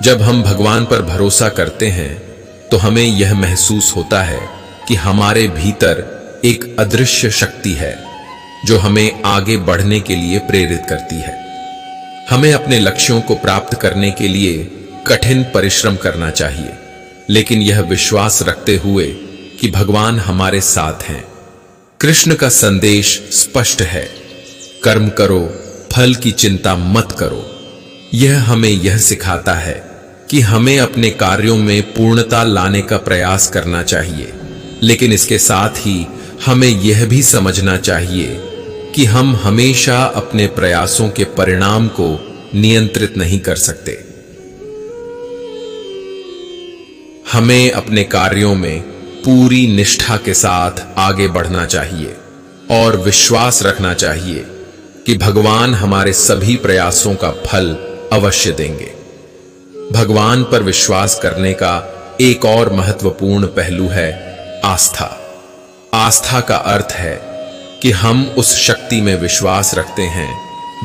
जब हम भगवान पर भरोसा करते हैं तो हमें यह महसूस होता है कि हमारे भीतर एक अदृश्य शक्ति है जो हमें आगे बढ़ने के लिए प्रेरित करती है। हमें अपने लक्ष्यों को प्राप्त करने के लिए कठिन परिश्रम करना चाहिए, लेकिन यह विश्वास रखते हुए कि भगवान हमारे साथ हैं। कृष्ण का संदेश स्पष्ट है, कर्म करो, फल की चिंता मत करो। यह हमें यह सिखाता है कि हमें अपने कार्यों में पूर्णता लाने का प्रयास करना चाहिए, लेकिन इसके साथ ही हमें यह भी समझना चाहिए कि हम हमेशा अपने प्रयासों के परिणाम को नियंत्रित नहीं कर सकते। हमें अपने कार्यों में पूरी निष्ठा के साथ आगे बढ़ना चाहिए और विश्वास रखना चाहिए कि भगवान हमारे सभी प्रयासों का फल अवश्य देंगे। भगवान पर विश्वास करने का एक और महत्वपूर्ण पहलू है आस्था। आस्था का अर्थ है कि हम उस शक्ति में विश्वास रखते हैं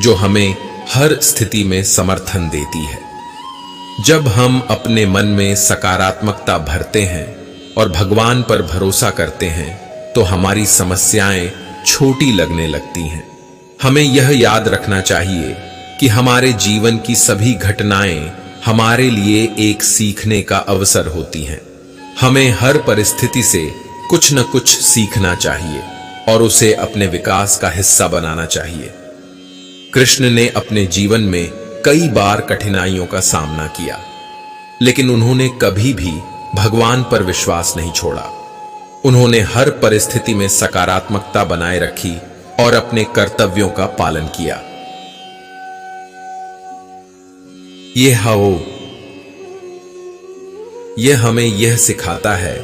जो हमें हर स्थिति में समर्थन देती है। जब हम अपने मन में सकारात्मकता भरते हैं और भगवान पर भरोसा करते हैं तो हमारी समस्याएं छोटी लगने लगती हैं। हमें यह याद रखना चाहिए कि हमारे जीवन की सभी घटनाएं हमारे लिए एक सीखने का अवसर होती हैं। हमें हर परिस्थिति से कुछ न कुछ सीखना चाहिए और उसे अपने विकास का हिस्सा बनाना चाहिए। कृष्ण ने अपने जीवन में कई बार कठिनाइयों का सामना किया, लेकिन उन्होंने कभी भी भगवान पर विश्वास नहीं छोड़ा। उन्होंने हर परिस्थिति में सकारात्मकता बनाए रखी और अपने कर्तव्यों का पालन किया। यह हमें यह सिखाता है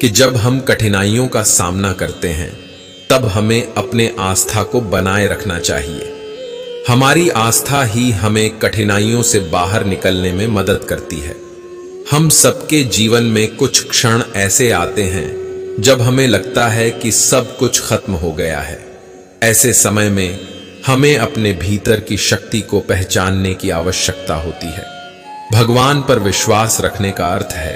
कि जब हम कठिनाइयों का सामना करते हैं तब हमें अपने आस्था को बनाए रखना चाहिए। हमारी आस्था ही हमें कठिनाइयों से बाहर निकलने में मदद करती है। हम सबके जीवन में कुछ क्षण ऐसे आते हैं जब हमें लगता है कि सब कुछ खत्म हो गया है। ऐसे समय में हमें अपने भीतर की शक्ति को पहचानने की आवश्यकता होती है। भगवान पर विश्वास रखने का अर्थ है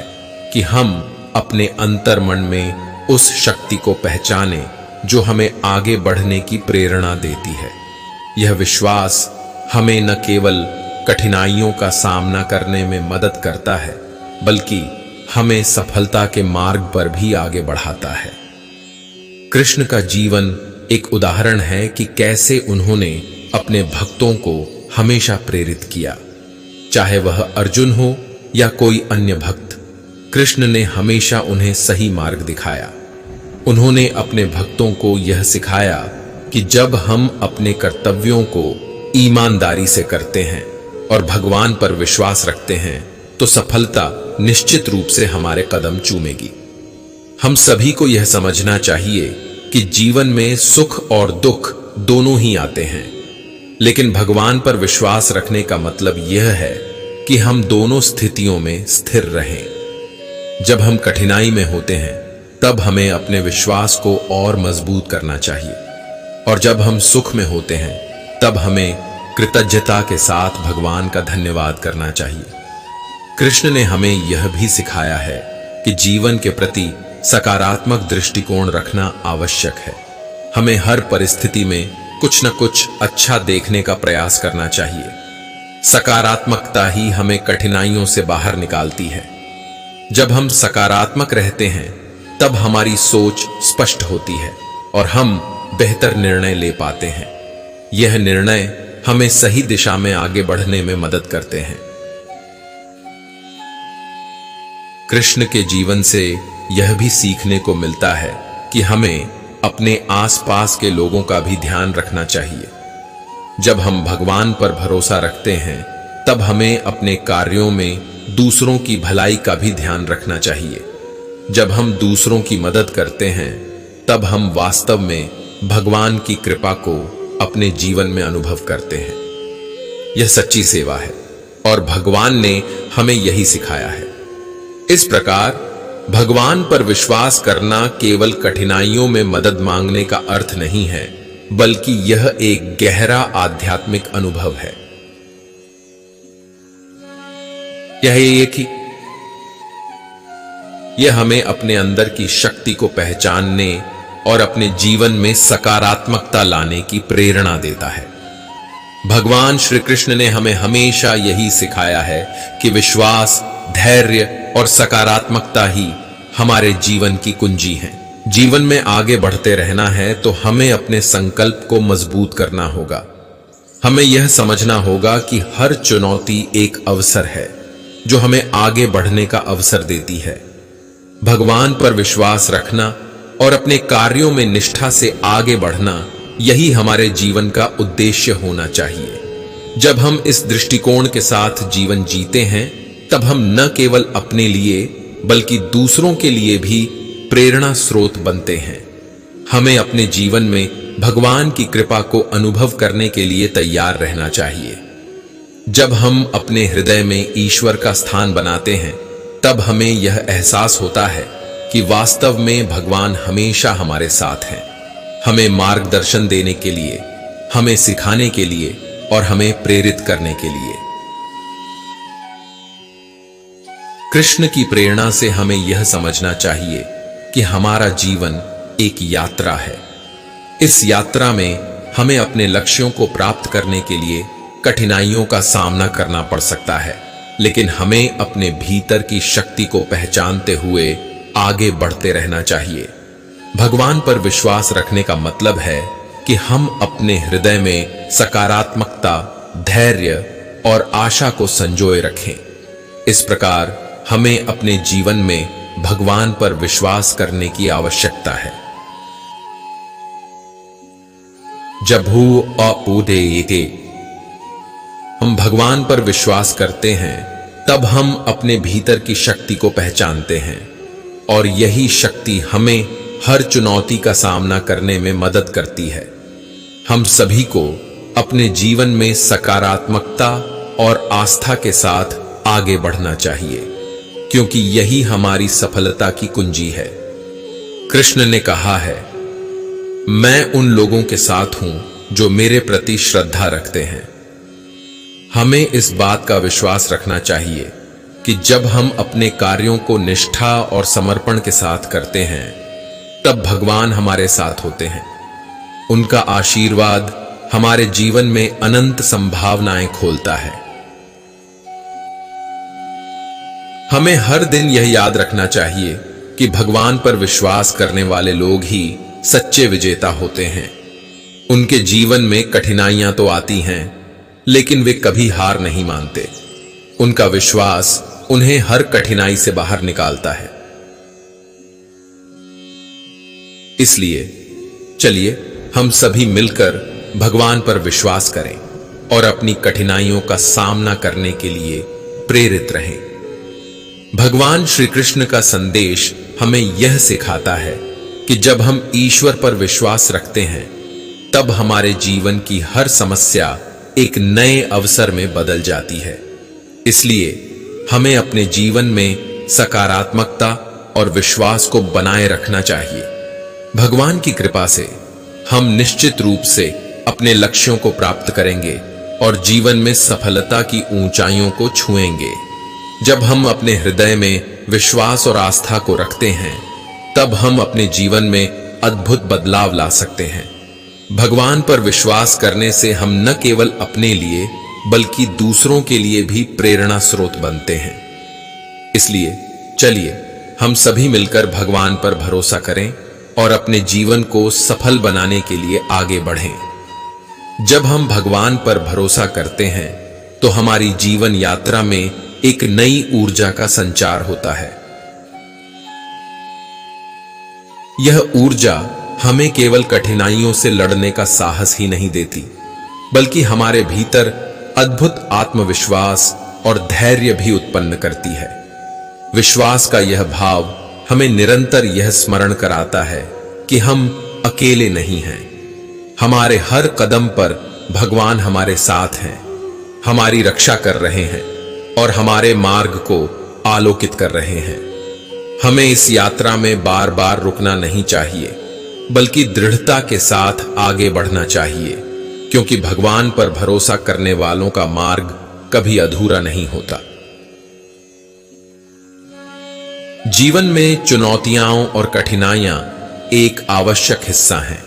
कि हम अपने अंतर्मन में उस शक्ति को पहचानें जो हमें आगे बढ़ने की प्रेरणा देती है। यह विश्वास हमें न केवल कठिनाइयों का सामना करने में मदद करता है, बल्कि हमें सफलता के मार्ग पर भी आगे बढ़ाता है। कृष्ण का जीवन एक उदाहरण है कि कैसे उन्होंने अपने भक्तों को हमेशा प्रेरित किया। चाहे वह अर्जुन हो या कोई अन्य भक्त, कृष्ण ने हमेशा उन्हें सही मार्ग दिखाया। उन्होंने अपने भक्तों को यह सिखाया कि जब हम अपने कर्तव्यों को ईमानदारी से करते हैं और भगवान पर विश्वास रखते हैं तो सफलता निश्चित रूप से हमारे कदम चूमेगी। हम सभी को यह समझना चाहिए कि जीवन में सुख और दुख दोनों ही आते हैं, लेकिन भगवान पर विश्वास रखने का मतलब यह है कि हम दोनों स्थितियों में स्थिर रहें। जब हम कठिनाई में होते हैं तब हमें अपने विश्वास को और मजबूत करना चाहिए, और जब हम सुख में होते हैं तब हमें कृतज्ञता के साथ भगवान का धन्यवाद करना चाहिए। कृष्ण ने हमें यह भी सिखाया है कि जीवन के प्रति सकारात्मक दृष्टिकोण रखना आवश्यक है। हमें हर परिस्थिति में कुछ न कुछ अच्छा देखने का प्रयास करना चाहिए। सकारात्मकता ही हमें कठिनाइयों से बाहर निकालती है। जब हम सकारात्मक रहते हैं तब हमारी सोच स्पष्ट होती है और हम बेहतर निर्णय ले पाते हैं। यह निर्णय हमें सही दिशा में आगे बढ़ने में मदद करते हैं। कृष्ण के जीवन से यह भी सीखने को मिलता है कि हमें अपने आसपास के लोगों का भी ध्यान रखना चाहिए। जब हम भगवान पर भरोसा रखते हैं तब हमें अपने कार्यों में दूसरों की भलाई का भी ध्यान रखना चाहिए। जब हम दूसरों की मदद करते हैं तब हम वास्तव में भगवान की कृपा को अपने जीवन में अनुभव करते हैं। यह सच्ची सेवा है और भगवान ने हमें यही सिखाया है। इस प्रकार भगवान पर विश्वास करना केवल कठिनाइयों में मदद मांगने का अर्थ नहीं है, बल्कि यह एक गहरा आध्यात्मिक अनुभव है। यह हमें अपने अंदर की शक्ति को पहचानने और अपने जीवन में सकारात्मकता लाने की प्रेरणा देता है। भगवान श्री कृष्ण ने हमें हमेशा यही सिखाया है कि विश्वास, धैर्य और सकारात्मकता ही हमारे जीवन की कुंजी है। जीवन में आगे बढ़ते रहना है तो हमें अपने संकल्प को मजबूत करना होगा। हमें यह समझना होगा कि हर चुनौती एक अवसर है जो हमें आगे बढ़ने का अवसर देती है। भगवान पर विश्वास रखना और अपने कार्यों में निष्ठा से आगे बढ़ना, यही हमारे जीवन का उद्देश्य होना चाहिए। जब हम इस दृष्टिकोण के साथ जीवन जीते हैं, तब हम न केवल अपने लिए बल्कि दूसरों के लिए भी प्रेरणा स्रोत बनते हैं। हमें अपने जीवन में भगवान की कृपा को अनुभव करने के लिए तैयार रहना चाहिए। जब हम अपने हृदय में ईश्वर का स्थान बनाते हैं, तब हमें यह एहसास होता है कि वास्तव में भगवान हमेशा हमारे साथ हैं, हमें मार्गदर्शन देने के लिए, हमें सिखाने के लिए और हमें प्रेरित करने के लिए। कृष्ण की प्रेरणा से हमें यह समझना चाहिए कि हमारा जीवन एक यात्रा है। इस यात्रा में हमें अपने लक्ष्यों को प्राप्त करने के लिए कठिनाइयों का सामना करना पड़ सकता है, लेकिन हमें अपने भीतर की शक्ति को पहचानते हुए आगे बढ़ते रहना चाहिए। भगवान पर विश्वास रखने का मतलब है कि हम अपने हृदय में सकारात्मकता, धैर्य और आशा को संजोए रखें। इस प्रकार हमें अपने जीवन में भगवान पर विश्वास करने की आवश्यकता है। जभू अपूदेयते, हम भगवान पर विश्वास करते हैं, तब हम अपने भीतर की शक्ति को पहचानते हैं और यही शक्ति हमें हर चुनौती का सामना करने में मदद करती है। हम सभी को अपने जीवन में सकारात्मकता और आस्था के साथ आगे बढ़ना चाहिए, क्योंकि यही हमारी सफलता की कुंजी है। कृष्ण ने कहा है, मैं उन लोगों के साथ हूं जो मेरे प्रति श्रद्धा रखते हैं। हमें इस बात का विश्वास रखना चाहिए कि जब हम अपने कार्यों को निष्ठा और समर्पण के साथ करते हैं, तब भगवान हमारे साथ होते हैं। उनका आशीर्वाद हमारे जीवन में अनंत संभावनाएं खोलता है। हमें हर दिन यह याद रखना चाहिए कि भगवान पर विश्वास करने वाले लोग ही सच्चे विजेता होते हैं। उनके जीवन में कठिनाइयां तो आती हैं, लेकिन वे कभी हार नहीं मानते। उनका विश्वास उन्हें हर कठिनाई से बाहर निकालता है। इसलिए चलिए हम सभी मिलकर भगवान पर विश्वास करें और अपनी कठिनाइयों का सामना करने के लिए प्रेरित रहें। भगवान श्री कृष्ण का संदेश हमें यह सिखाता है कि जब हम ईश्वर पर विश्वास रखते हैं, तब हमारे जीवन की हर समस्या एक नए अवसर में बदल जाती है। इसलिए हमें अपने जीवन में सकारात्मकता और विश्वास को बनाए रखना चाहिए। भगवान की कृपा से हम निश्चित रूप से अपने लक्ष्यों को प्राप्त करेंगे और जीवन में सफलता की ऊंचाइयों को छुएंगे। जब हम अपने हृदय में विश्वास और आस्था को रखते हैं, तब हम अपने जीवन में अद्भुत बदलाव ला सकते हैं। भगवान पर विश्वास करने से हम न केवल अपने लिए बल्कि दूसरों के लिए भी प्रेरणा स्रोत बनते हैं। इसलिए चलिए हम सभी मिलकर भगवान पर भरोसा करें और अपने जीवन को सफल बनाने के लिए आगे बढ़ें। जब हम भगवान पर भरोसा करते हैं, तो हमारी जीवन यात्रा में एक नई ऊर्जा का संचार होता है। यह ऊर्जा हमें केवल कठिनाइयों से लड़ने का साहस ही नहीं देती, बल्कि हमारे भीतर अद्भुत आत्मविश्वास और धैर्य भी उत्पन्न करती है। विश्वास का यह भाव हमें निरंतर यह स्मरण कराता है कि हम अकेले नहीं हैं। हमारे हर कदम पर भगवान हमारे साथ हैं, हमारी रक्षा कर रहे हैं और हमारे मार्ग को आलोकित कर रहे हैं। हमें इस यात्रा में बार बार रुकना नहीं चाहिए, बल्कि दृढ़ता के साथ आगे बढ़ना चाहिए, क्योंकि भगवान पर भरोसा करने वालों का मार्ग कभी अधूरा नहीं होता। जीवन में चुनौतियां और कठिनाइयां एक आवश्यक हिस्सा हैं।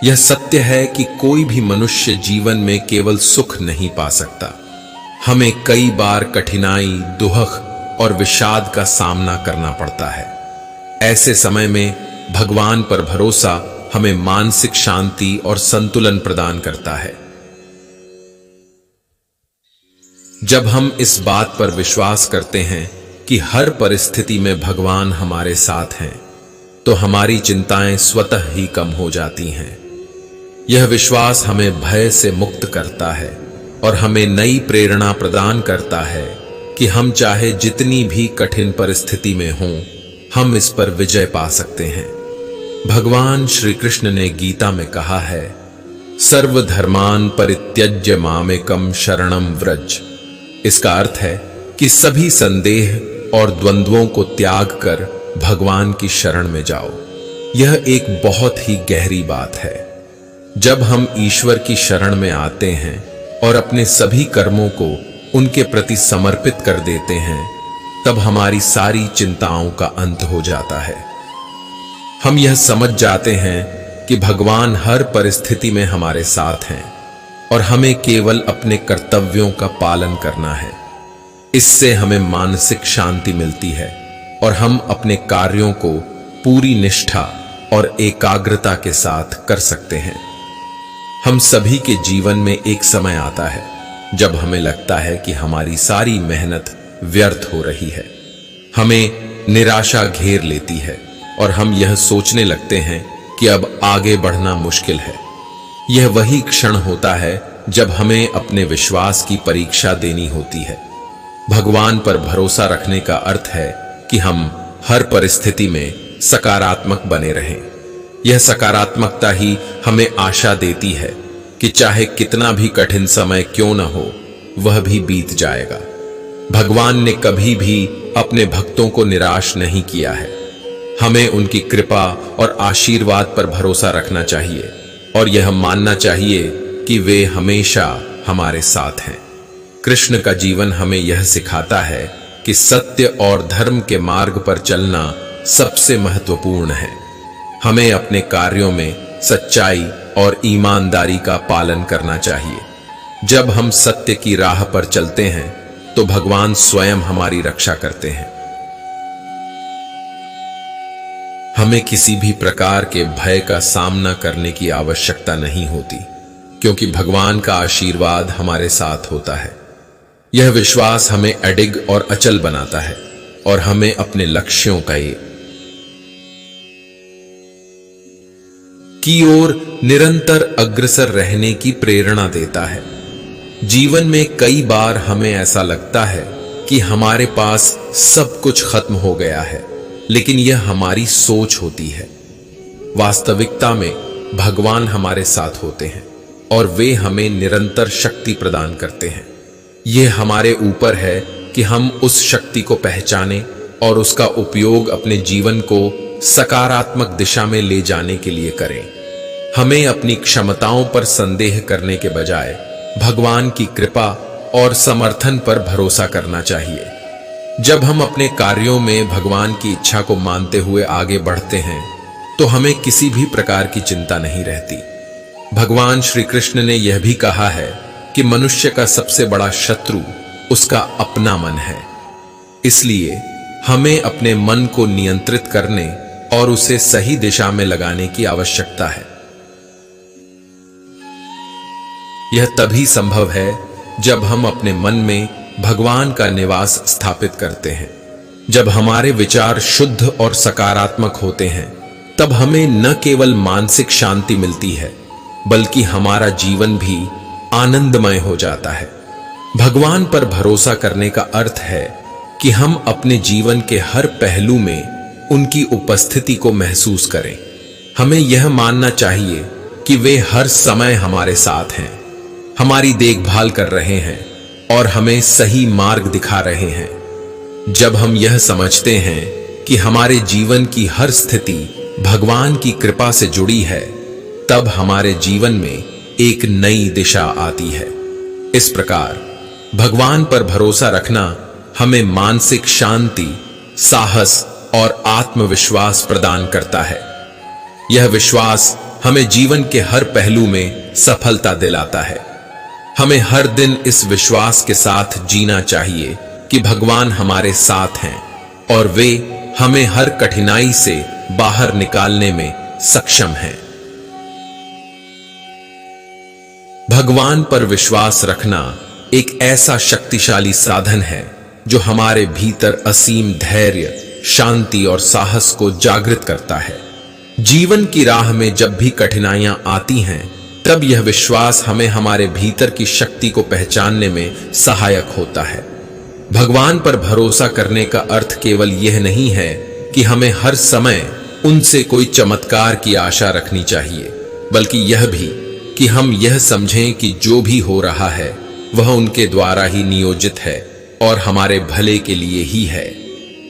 यह सत्य है कि कोई भी मनुष्य जीवन में केवल सुख नहीं पा सकता। हमें कई बार कठिनाई, दुख और विषाद का सामना करना पड़ता है। ऐसे समय में भगवान पर भरोसा हमें मानसिक शांति और संतुलन प्रदान करता है। जब हम इस बात पर विश्वास करते हैं कि हर परिस्थिति में भगवान हमारे साथ हैं, तो हमारी चिंताएं स्वतः ही कम हो जाती हैं। यह विश्वास हमें भय से मुक्त करता है और हमें नई प्रेरणा प्रदान करता है कि हम चाहे जितनी भी कठिन परिस्थिति में हों, हम इस पर विजय पा सकते हैं। भगवान श्री कृष्ण ने गीता में कहा है, सर्वधर्मान परित्यज्य मामेकम शरणम व्रज। इसका अर्थ है कि सभी संदेह और द्वंद्वों को त्याग कर भगवान की शरण में जाओ। यह एक बहुत ही गहरी बात है। जब हम ईश्वर की शरण में आते हैं और अपने सभी कर्मों को उनके प्रति समर्पित कर देते हैं, तब हमारी सारी चिंताओं का अंत हो जाता है। हम यह समझ जाते हैं कि भगवान हर परिस्थिति में हमारे साथ हैं और हमें केवल अपने कर्तव्यों का पालन करना है। इससे हमें मानसिक शांति मिलती है और हम अपने कार्यों को पूरी निष्ठा और एकाग्रता के साथ कर सकते हैं। हम सभी के जीवन में एक समय आता है जब हमें लगता है कि हमारी सारी मेहनत व्यर्थ हो रही है। हमें निराशा घेर लेती है और हम यह सोचने लगते हैं कि अब आगे बढ़ना मुश्किल है। यह वही क्षण होता है जब हमें अपने विश्वास की परीक्षा देनी होती है। भगवान पर भरोसा रखने का अर्थ है कि हम हर परिस्थिति में सकारात्मक बने रहें। यह सकारात्मकता ही हमें आशा देती है कि चाहे कितना भी कठिन समय क्यों न हो, वह भी बीत जाएगा। भगवान ने कभी भी अपने भक्तों को निराश नहीं किया है। हमें उनकी कृपा और आशीर्वाद पर भरोसा रखना चाहिए और यह मानना चाहिए कि वे हमेशा हमारे साथ हैं। कृष्ण का जीवन हमें यह सिखाता है कि सत्य और धर्म के मार्ग पर चलना सबसे महत्वपूर्ण है। हमें अपने कार्यों में सच्चाई और ईमानदारी का पालन करना चाहिए। जब हम सत्य की राह पर चलते हैं तो भगवान स्वयं हमारी रक्षा करते हैं। हमें किसी भी प्रकार के भय का सामना करने की आवश्यकता नहीं होती, क्योंकि भगवान का आशीर्वाद हमारे साथ होता है। यह विश्वास हमें अडिग और अचल बनाता है और हमें अपने लक्ष्यों की ओर निरंतर अग्रसर रहने की प्रेरणा देता है। जीवन में कई बार हमें ऐसा लगता है कि हमारे पास सब कुछ खत्म हो गया है, लेकिन यह हमारी सोच होती है। वास्तविकता में भगवान हमारे साथ होते हैं और वे हमें निरंतर शक्ति प्रदान करते हैं। यह हमारे ऊपर है कि हम उस शक्ति को पहचानें और उसका उपयोग अपने जीवन को सकारात्मक दिशा में ले जाने के लिए करें। हमें अपनी क्षमताओं पर संदेह करने के बजाय भगवान की कृपा और समर्थन पर भरोसा करना चाहिए। जब हम अपने कार्यों में भगवान की इच्छा को मानते हुए आगे बढ़ते हैं, तो हमें किसी भी प्रकार की चिंता नहीं रहती। भगवान श्री कृष्ण ने यह भी कहा है कि मनुष्य का सबसे बड़ा शत्रु उसका अपना मन है। इसलिए हमें अपने मन को नियंत्रित करने और उसे सही दिशा में लगाने की आवश्यकता है। यह तभी संभव है जब हम अपने मन में भगवान का निवास स्थापित करते हैं। जब हमारे विचार शुद्ध और सकारात्मक होते हैं, तब हमें न केवल मानसिक शांति मिलती है, बल्कि हमारा जीवन भी आनंदमय हो जाता है। भगवान पर भरोसा करने का अर्थ है कि हम अपने जीवन के हर पहलू में उनकी उपस्थिति को महसूस करें। हमें यह मानना चाहिए कि वे हर समय हमारे साथ हैं, हमारी देखभाल कर रहे हैं और हमें सही मार्ग दिखा रहे हैं। जब हम यह समझते हैं कि हमारे जीवन की हर स्थिति भगवान की कृपा से जुड़ी है, तब हमारे जीवन में एक नई दिशा आती है। इस प्रकार भगवान पर भरोसा रखना हमें मानसिक शांति, साहस और आत्मविश्वास प्रदान करता है। यह विश्वास हमें जीवन के हर पहलू में सफलता दिलाता है। हमें हर दिन इस विश्वास के साथ जीना चाहिए कि भगवान हमारे साथ हैं और वे हमें हर कठिनाई से बाहर निकालने में सक्षम हैं। भगवान पर विश्वास रखना एक ऐसा शक्तिशाली साधन है जो हमारे भीतर असीम धैर्य, शांति और साहस को जागृत करता है। जीवन की राह में जब भी कठिनाइयां आती हैं, तब यह विश्वास हमें हमारे भीतर की शक्ति को पहचानने में सहायक होता है। भगवान पर भरोसा करने का अर्थ केवल यह नहीं है कि हमें हर समय उनसे कोई चमत्कार की आशा रखनी चाहिए, बल्कि यह भी कि हम यह समझें कि जो भी हो रहा है वह उनके द्वारा ही नियोजित है और हमारे भले के लिए ही है।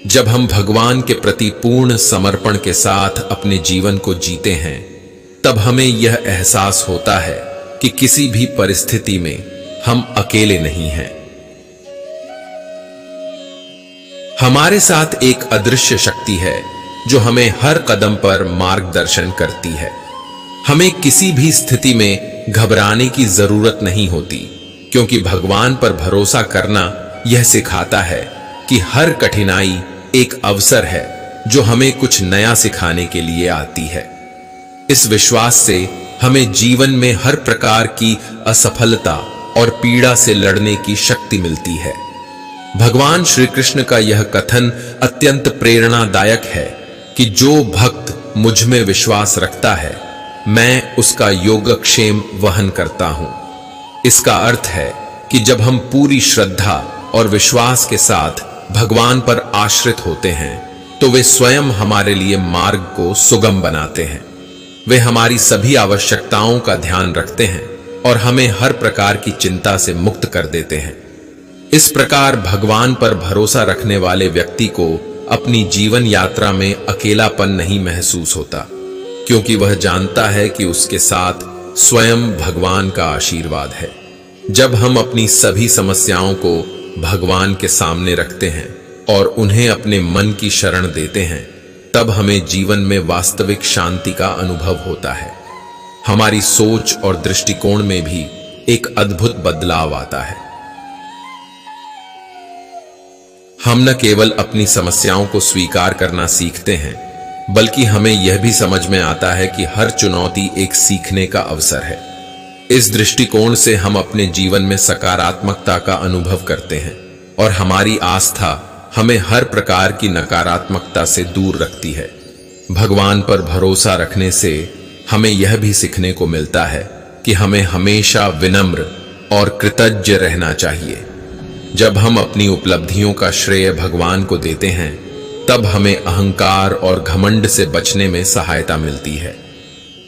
जब हम भगवान के प्रति पूर्ण समर्पण के साथ अपने जीवन को जीते हैं, तब हमें यह एहसास होता है कि किसी भी परिस्थिति में हम अकेले नहीं हैं। हमारे साथ एक अदृश्य शक्ति है जो हमें हर कदम पर मार्गदर्शन करती है। हमें किसी भी स्थिति में घबराने की जरूरत नहीं होती, क्योंकि भगवान पर भरोसा करना यह सिखाता है कि हर कठिनाई एक अवसर है जो हमें कुछ नया सिखाने के लिए आती है। इस विश्वास से हमें जीवन में हर प्रकार की असफलता और पीड़ा से लड़ने की शक्ति मिलती है। भगवान श्री कृष्ण का यह कथन अत्यंत प्रेरणादायक है कि जो भक्त मुझ में विश्वास रखता है, मैं उसका योगक्षेम वहन करता हूं। इसका अर्थ है कि जब हम पूरी श्रद्धा और विश्वास के साथ भगवान पर आश्रित होते हैं, तो वे स्वयं हमारे लिए मार्ग को सुगम बनाते हैं। वे हमारी सभी आवश्यकताओं का ध्यान रखते हैं और हमें हर प्रकार की चिंता से मुक्त कर देते हैं। इस प्रकार भगवान पर भरोसा रखने वाले व्यक्ति को अपनी जीवन यात्रा में अकेलापन नहीं महसूस होता, क्योंकि वह जानता है कि उसके साथ स्वयं भगवान का आशीर्वाद है। जब हम अपनी सभी समस्याओं को भगवान के सामने रखते हैं और उन्हें अपने मन की शरण देते हैं, तब हमें जीवन में वास्तविक शांति का अनुभव होता है। हमारी सोच और दृष्टिकोण में भी एक अद्भुत बदलाव आता है। हम न केवल अपनी समस्याओं को स्वीकार करना सीखते हैं, बल्कि हमें यह भी समझ में आता है कि हर चुनौती एक सीखने का अवसर है। इस दृष्टिकोण से हम अपने जीवन में सकारात्मकता का अनुभव करते हैं और हमारी आस्था हमें हर प्रकार की नकारात्मकता से दूर रखती है। भगवान पर भरोसा रखने से हमें यह भी सीखने को मिलता है कि हमें हमेशा विनम्र और कृतज्ञ रहना चाहिए। जब हम अपनी उपलब्धियों का श्रेय भगवान को देते हैं, तब हमें अहंकार और घमंड से बचने में सहायता मिलती है।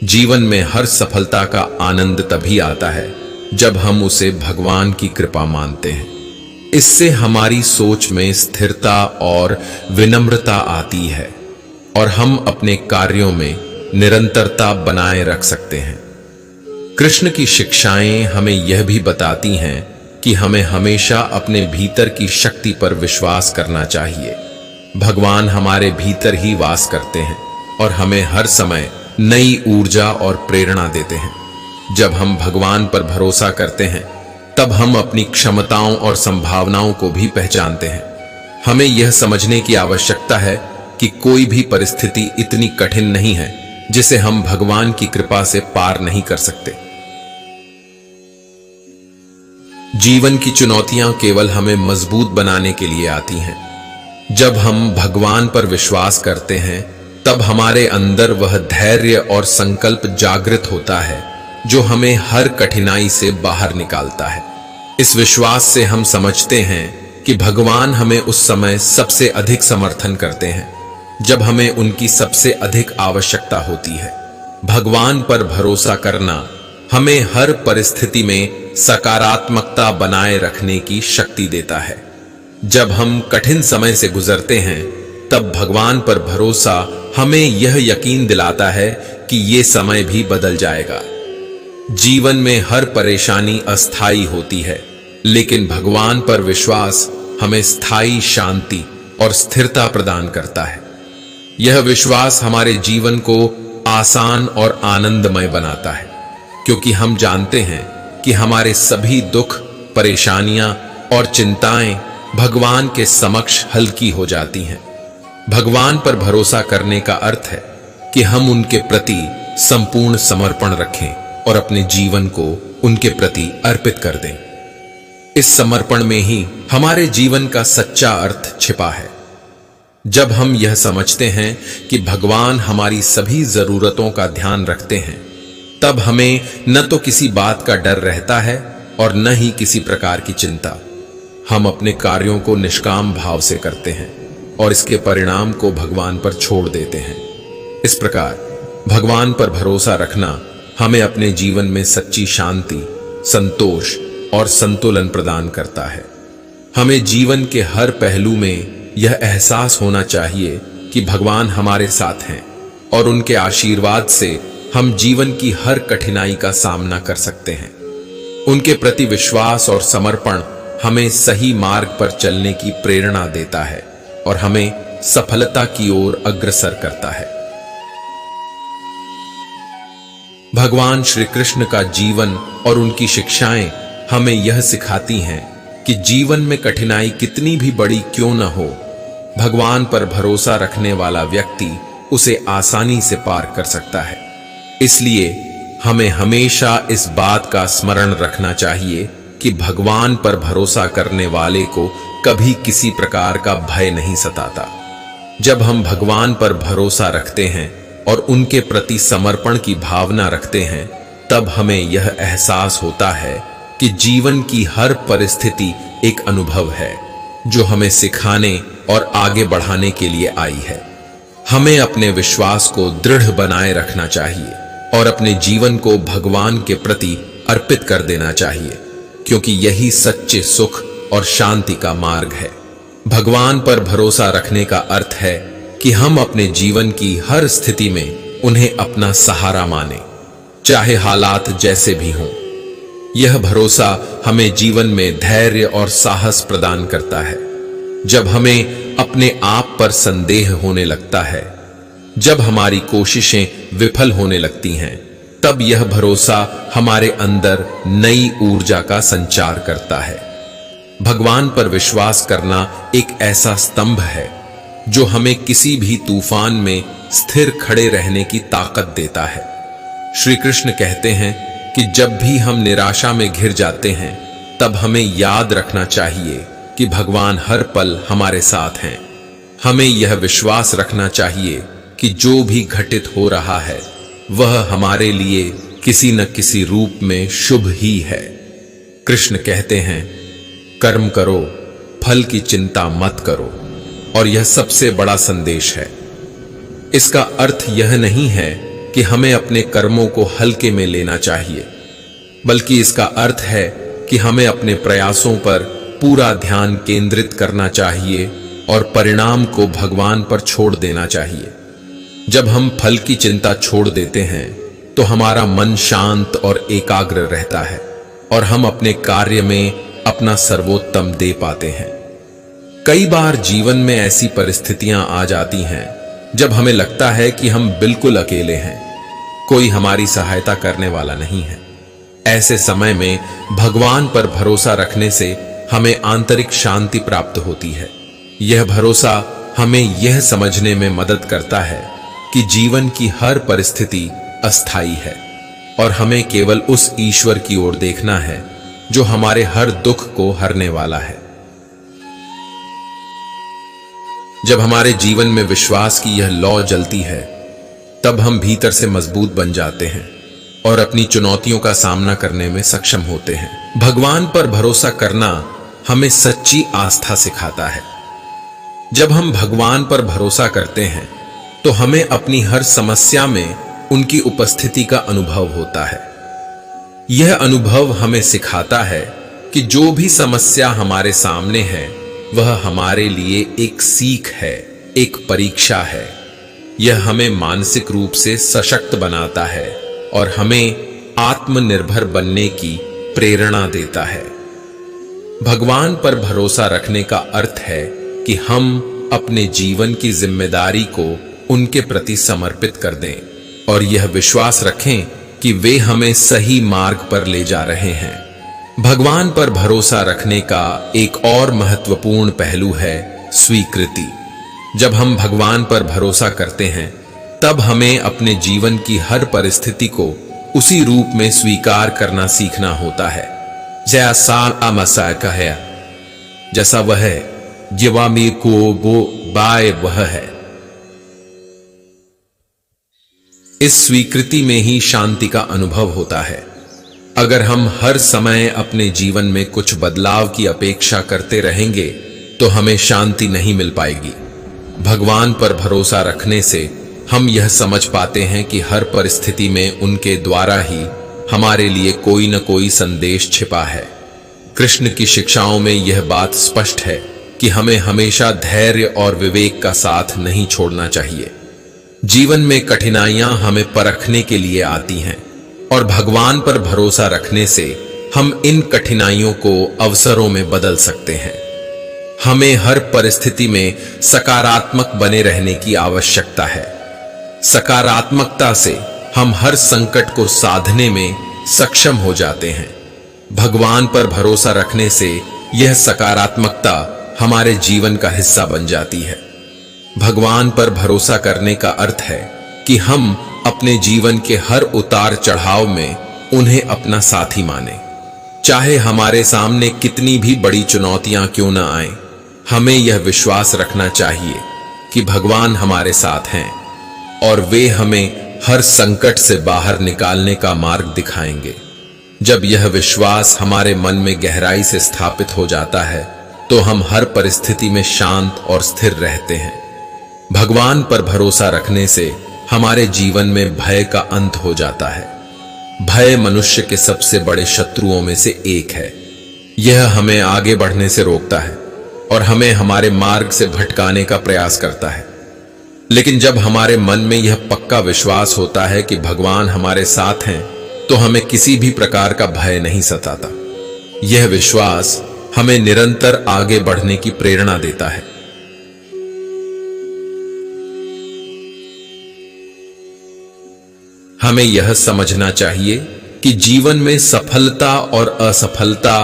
जीवन में हर सफलता का आनंद तभी आता है जब हम उसे भगवान की कृपा मानते हैं। इससे हमारी सोच में स्थिरता और विनम्रता आती है और हम अपने कार्यों में निरंतरता बनाए रख सकते हैं। कृष्ण की शिक्षाएं हमें यह भी बताती हैं कि हमें हमेशा अपने भीतर की शक्ति पर विश्वास करना चाहिए। भगवान हमारे भीतर ही वास करते हैं और हमें हर समय नई ऊर्जा और प्रेरणा देते हैं। जब हम भगवान पर भरोसा करते हैं, तब हम अपनी क्षमताओं और संभावनाओं को भी पहचानते हैं। हमें यह समझने की आवश्यकता है कि कोई भी परिस्थिति इतनी कठिन नहीं है जिसे हम भगवान की कृपा से पार नहीं कर सकते। जीवन की चुनौतियां केवल हमें मजबूत बनाने के लिए आती हैं। जब हम भगवान पर विश्वास करते हैं, तब हमारे अंदर वह धैर्य और संकल्प जागृत होता है जो हमें हर कठिनाई से बाहर निकालता है। इस विश्वास से हम समझते हैं कि भगवान हमें उस समय सबसे अधिक समर्थन करते हैं जब हमें उनकी सबसे अधिक आवश्यकता होती है। भगवान पर भरोसा करना हमें हर परिस्थिति में सकारात्मकता बनाए रखने की शक्ति देता है। जब हम कठिन समय से गुजरते हैं, तब भगवान पर भरोसा हमें यह यकीन दिलाता है कि ये समय भी बदल जाएगा। जीवन में हर परेशानी अस्थायी होती है, लेकिन भगवान पर विश्वास हमें स्थायी शांति और स्थिरता प्रदान करता है। यह विश्वास हमारे जीवन को आसान और आनंदमय बनाता है, क्योंकि हम जानते हैं कि हमारे सभी दुख, परेशानियां और चिंताएं भगवान के समक्ष हल्की हो जाती हैं। भगवान पर भरोसा करने का अर्थ है कि हम उनके प्रति संपूर्ण समर्पण रखें और अपने जीवन को उनके प्रति अर्पित कर दें। इस समर्पण में ही हमारे जीवन का सच्चा अर्थ छिपा है। जब हम यह समझते हैं कि भगवान हमारी सभी जरूरतों का ध्यान रखते हैं, तब हमें न तो किसी बात का डर रहता है और न ही किसी प्रकार की चिंता। हम अपने कार्यों को निष्काम भाव से करते हैं और इसके परिणाम को भगवान पर छोड़ देते हैं। इस प्रकार भगवान पर भरोसा रखना हमें अपने जीवन में सच्ची शांति, संतोष और संतुलन प्रदान करता है। हमें जीवन के हर पहलू में यह एहसास होना चाहिए कि भगवान हमारे साथ हैं और उनके आशीर्वाद से हम जीवन की हर कठिनाई का सामना कर सकते हैं। उनके प्रति विश्वास और समर्पण हमें सही मार्ग पर चलने की प्रेरणा देता है और हमें सफलता की ओर अग्रसर करता है। भगवान श्री कृष्ण का जीवन और उनकी शिक्षाएं हमें यह सिखाती हैं कि जीवन में कठिनाई कितनी भी बड़ी क्यों न हो, भगवान पर भरोसा रखने वाला व्यक्ति उसे आसानी से पार कर सकता है। इसलिए हमें हमेशा इस बात का स्मरण रखना चाहिए कि भगवान पर भरोसा करने वाले को कभी किसी प्रकार का भय नहीं सताता। जब हम भगवान पर भरोसा रखते हैं और उनके प्रति समर्पण की भावना रखते हैं, तब हमें यह एहसास होता है कि जीवन की हर परिस्थिति एक अनुभव है जो हमें सिखाने और आगे बढ़ाने के लिए आई है। हमें अपने विश्वास को दृढ़ बनाए रखना चाहिए और अपने जीवन को भगवान के प्रति अर्पित कर देना चाहिए, क्योंकि यही सच्चे सुख और शांति का मार्ग है। भगवान पर भरोसा रखने का अर्थ है कि हम अपने जीवन की हर स्थिति में उन्हें अपना सहारा माने, चाहे हालात जैसे भी हों। यह भरोसा हमें जीवन में धैर्य और साहस प्रदान करता है। जब हमें अपने आप पर संदेह होने लगता है, जब हमारी कोशिशें विफल होने लगती हैं, तब यह भरोसा हमारे अंदर नई ऊर्जा का संचार करता है। भगवान पर विश्वास करना एक ऐसा स्तंभ है जो हमें किसी भी तूफान में स्थिर खड़े रहने की ताकत देता है। श्री कृष्ण कहते हैं कि जब भी हम निराशा में घिर जाते हैं, तब हमें याद रखना चाहिए कि भगवान हर पल हमारे साथ हैं। हमें यह विश्वास रखना चाहिए कि जो भी घटित हो रहा है वह हमारे लिए किसी न किसी रूप में शुभ ही है। कृष्ण कहते हैं, कर्म करो, फल की चिंता मत करो, और यह सबसे बड़ा संदेश है। इसका अर्थ यह नहीं है कि हमें अपने कर्मों को हल्के में लेना चाहिए, बल्कि इसका अर्थ है कि हमें अपने प्रयासों पर पूरा ध्यान केंद्रित करना चाहिए और परिणाम को भगवान पर छोड़ देना चाहिए। जब हम फल की चिंता छोड़ देते हैं, तो हमारा मन शांत और एकाग्र रहता है और हम अपने कार्य में अपना सर्वोत्तम दे पाते हैं। कई बार जीवन में ऐसी परिस्थितियां आ जाती हैं जब हमें लगता है कि हम बिल्कुल अकेले हैं, कोई हमारी सहायता करने वाला नहीं है। ऐसे समय में भगवान पर भरोसा रखने से हमें आंतरिक शांति प्राप्त होती है। यह भरोसा हमें यह समझने में मदद करता है कि जीवन की हर परिस्थिति अस्थायी है और हमें केवल उस ईश्वर की ओर देखना है जो हमारे हर दुख को हरने वाला है। जब हमारे जीवन में विश्वास की यह लौ जलती है, तब हम भीतर से मजबूत बन जाते हैं और अपनी चुनौतियों का सामना करने में सक्षम होते हैं। भगवान पर भरोसा करना हमें सच्ची आस्था सिखाता है। जब हम भगवान पर भरोसा करते हैं, तो हमें अपनी हर समस्या में उनकी उपस्थिति का अनुभव होता है। यह अनुभव हमें सिखाता है कि जो भी समस्या हमारे सामने है, वह हमारे लिए एक सीख है, एक परीक्षा है। यह हमें मानसिक रूप से सशक्त बनाता है और हमें आत्मनिर्भर बनने की प्रेरणा देता है। भगवान पर भरोसा रखने का अर्थ है कि हम अपने जीवन की जिम्मेदारी को उनके प्रति समर्पित कर दें और यह विश्वास रखें कि वे हमें सही मार्ग पर ले जा रहे हैं। भगवान पर भरोसा रखने का एक और महत्वपूर्ण पहलू है स्वीकृति। जब हम भगवान पर भरोसा करते हैं तब हमें अपने जीवन की हर परिस्थिति को उसी रूप में स्वीकार करना सीखना होता है। जैसा वह है, जीवामी को वो बाय वह है। इस स्वीकृति में ही शांति का अनुभव होता है। अगर हम हर समय अपने जीवन में कुछ बदलाव की अपेक्षा करते रहेंगे तो हमें शांति नहीं मिल पाएगी। भगवान पर भरोसा रखने से हम यह समझ पाते हैं कि हर परिस्थिति में उनके द्वारा ही हमारे लिए कोई न कोई संदेश छिपा है। कृष्ण की शिक्षाओं में यह बात स्पष्ट है कि हमें हमेशा धैर्य और विवेक का साथ नहीं छोड़ना चाहिए। जीवन में कठिनाइयां हमें परखने के लिए आती हैं और भगवान पर भरोसा रखने से हम इन कठिनाइयों को अवसरों में बदल सकते हैं। हमें हर परिस्थिति में सकारात्मक बने रहने की आवश्यकता है। सकारात्मकता से हम हर संकट को साधने में सक्षम हो जाते हैं। भगवान पर भरोसा रखने से यह सकारात्मकता हमारे जीवन का हिस्सा बन जाती है। भगवान पर भरोसा करने का अर्थ है कि हम अपने जीवन के हर उतार चढ़ाव में उन्हें अपना साथी माने। चाहे हमारे सामने कितनी भी बड़ी चुनौतियां क्यों न आए, हमें यह विश्वास रखना चाहिए कि भगवान हमारे साथ हैं और वे हमें हर संकट से बाहर निकालने का मार्ग दिखाएंगे। जब यह विश्वास हमारे मन में गहराई से स्थापित हो जाता है तो हम हर परिस्थिति में शांत और स्थिर रहते हैं। भगवान पर भरोसा रखने से हमारे जीवन में भय का अंत हो जाता है। भय मनुष्य के सबसे बड़े शत्रुओं में से एक है। यह हमें आगे बढ़ने से रोकता है और हमें हमारे मार्ग से भटकाने का प्रयास करता है। लेकिन जब हमारे मन में यह पक्का विश्वास होता है कि भगवान हमारे साथ हैं तो हमें किसी भी प्रकार का भय नहीं सताता। यह विश्वास हमें निरंतर आगे बढ़ने की प्रेरणा देता है। हमें यह समझना चाहिए कि जीवन में सफलता और असफलता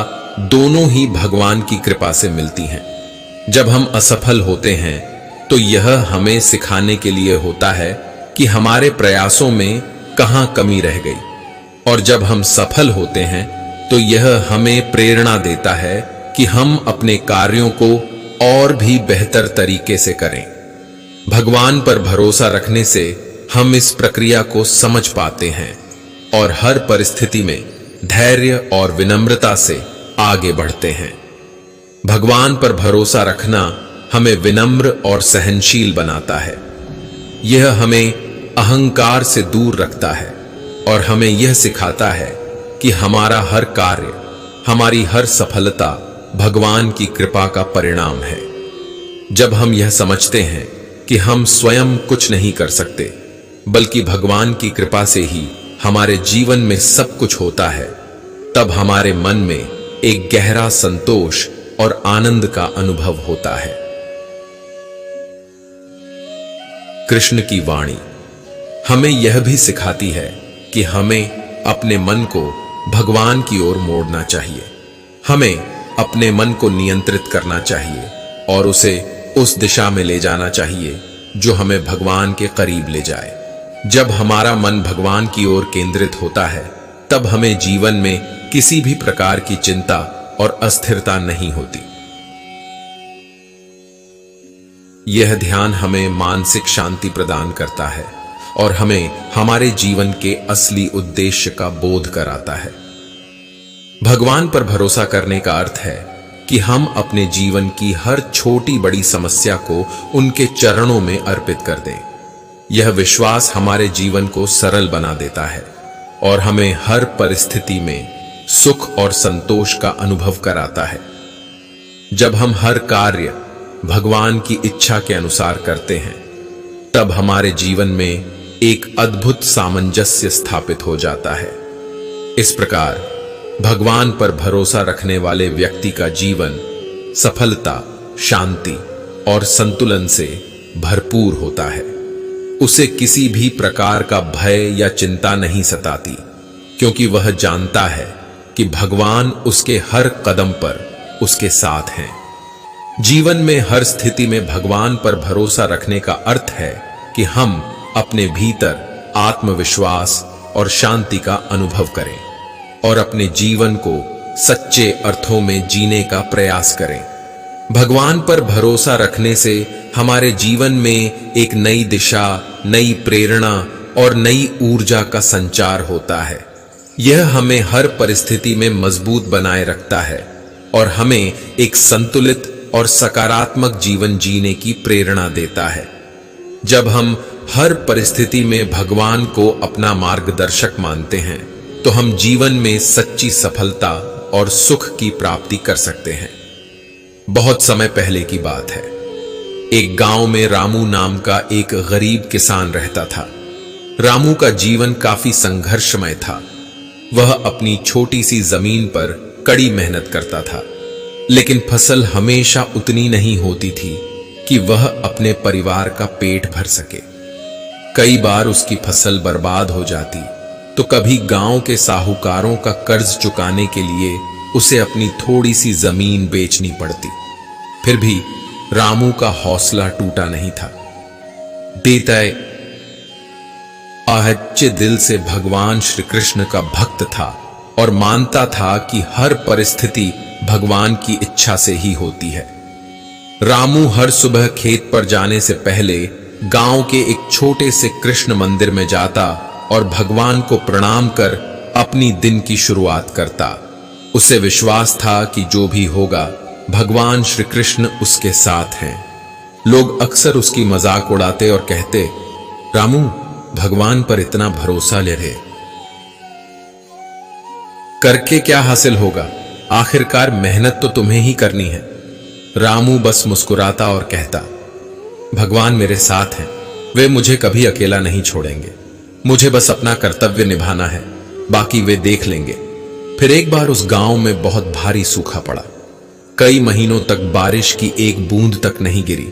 दोनों ही भगवान की कृपा से मिलती हैं। जब हम असफल होते हैं तो यह हमें सिखाने के लिए होता है कि हमारे प्रयासों में कहां कमी रह गई, और जब हम सफल होते हैं तो यह हमें प्रेरणा देता है कि हम अपने कार्यों को और भी बेहतर तरीके से करें। भगवान पर भरोसा रखने से हम इस प्रक्रिया को समझ पाते हैं और हर परिस्थिति में धैर्य और विनम्रता से आगे बढ़ते हैं। भगवान पर भरोसा रखना हमें विनम्र और सहनशील बनाता है। यह हमें अहंकार से दूर रखता है और हमें यह सिखाता है कि हमारा हर कार्य, हमारी हर सफलता भगवान की कृपा का परिणाम है। जब हम यह समझते हैं कि हम स्वयं कुछ नहीं कर सकते बल्कि भगवान की कृपा से ही हमारे जीवन में सब कुछ होता है, तब हमारे मन में एक गहरा संतोष और आनंद का अनुभव होता है। कृष्ण की वाणी हमें यह भी सिखाती है कि हमें अपने मन को भगवान की ओर मोड़ना चाहिए। हमें अपने मन को नियंत्रित करना चाहिए और उसे उस दिशा में ले जाना चाहिए जो हमें भगवान के करीब ले जाए। जब हमारा मन भगवान की ओर केंद्रित होता है तब हमें जीवन में किसी भी प्रकार की चिंता और अस्थिरता नहीं होती। यह ध्यान हमें मानसिक शांति प्रदान करता है और हमें हमारे जीवन के असली उद्देश्य का बोध कराता है। भगवान पर भरोसा करने का अर्थ है कि हम अपने जीवन की हर छोटी बड़ी समस्या को उनके चरणों में अर्पित कर दें। यह विश्वास हमारे जीवन को सरल बना देता है और हमें हर परिस्थिति में सुख और संतोष का अनुभव कराता है। जब हम हर कार्य भगवान की इच्छा के अनुसार करते हैं तब हमारे जीवन में एक अद्भुत सामंजस्य स्थापित हो जाता है। इस प्रकार भगवान पर भरोसा रखने वाले व्यक्ति का जीवन सफलता, शांति और संतुलन से भरपूर होता है। उसे किसी भी प्रकार का भय या चिंता नहीं सताती, क्योंकि वह जानता है कि भगवान उसके हर कदम पर उसके साथ हैं। जीवन में हर स्थिति में भगवान पर भरोसा रखने का अर्थ है कि हम अपने भीतर आत्मविश्वास और शांति का अनुभव करें और अपने जीवन को सच्चे अर्थों में जीने का प्रयास करें। भगवान पर भरोसा रखने से हमारे जीवन में एक नई दिशा, नई प्रेरणा और नई ऊर्जा का संचार होता है। यह हमें हर परिस्थिति में मजबूत बनाए रखता है और हमें एक संतुलित और सकारात्मक जीवन जीने की प्रेरणा देता है। जब हम हर परिस्थिति में भगवान को अपना मार्गदर्शक मानते हैं, तो हम जीवन में सच्ची सफलता और सुख की प्राप्ति कर सकते हैं। बहुत समय पहले की बात है। एक गांव में रामू नाम का एक गरीब किसान रहता था। रामू का जीवन काफी संघर्षमय था। वह अपनी छोटी सी जमीन पर कड़ी मेहनत करता था, लेकिन फसल हमेशा उतनी नहीं होती थी कि वह अपने परिवार का पेट भर सके। कई बार उसकी फसल बर्बाद हो जाती, तो कभी गांव के साहूकारों का कर्ज चुकाने के लिए उसे अपनी थोड़ी सी जमीन बेचनी पड़ती। फिर भी रामू का हौसला टूटा नहीं था। देताय आहच्चे दिल से भगवान श्री कृष्ण का भक्त था और मानता था कि हर परिस्थिति भगवान की इच्छा से ही होती है। रामू हर सुबह खेत पर जाने से पहले गांव के एक छोटे से कृष्ण मंदिर में जाता और भगवान को प्रणाम कर अपनी दिन की शुरुआत करता। उसे विश्वास था कि जो भी होगा, भगवान श्री कृष्ण उसके साथ हैं। लोग अक्सर उसकी मजाक उड़ाते और कहते, रामू, भगवान पर इतना भरोसा ले रहे, करके क्या हासिल होगा? आखिरकार मेहनत तो तुम्हें ही करनी है। रामू बस मुस्कुराता और कहता, भगवान मेरे साथ हैं, वे मुझे कभी अकेला नहीं छोड़ेंगे। मुझे बस अपना कर्तव्य निभाना है, बाकी वे देख लेंगे। फिर एक बार उस गांव में बहुत भारी सूखा पड़ा। कई महीनों तक बारिश की एक बूंद तक नहीं गिरी।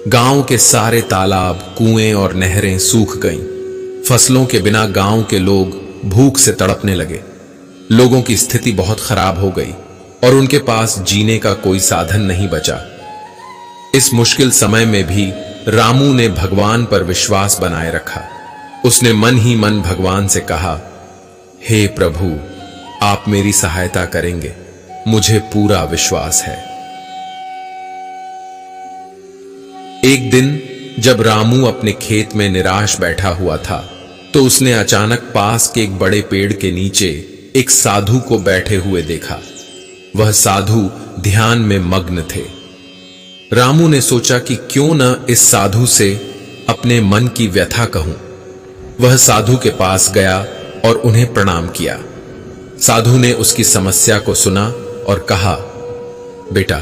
गांव के सारे तालाब, कुएं और नहरें सूख गईं। फसलों के बिना गांव के लोग भूख से तड़पने लगे। लोगों की स्थिति बहुत खराब हो गई और उनके पास जीने का कोई साधन नहीं बचा। इस मुश्किल समय में भी रामू ने भगवान पर विश्वास बनाए रखा। उसने मन ही मन भगवान से कहा, हे प्रभु, आप मेरी सहायता करेंगे, मुझे पूरा विश्वास है। एक दिन जब रामू अपने खेत में निराश बैठा हुआ था, तो उसने अचानक पास के एक बड़े पेड़ के नीचे एक साधु को बैठे हुए देखा। वह साधु ध्यान में मग्न थे। रामू ने सोचा कि क्यों न इस साधु से अपने मन की व्यथा कहूं। वह साधु के पास गया और उन्हें प्रणाम किया। साधु ने उसकी समस्या को सुना और कहा, बेटा,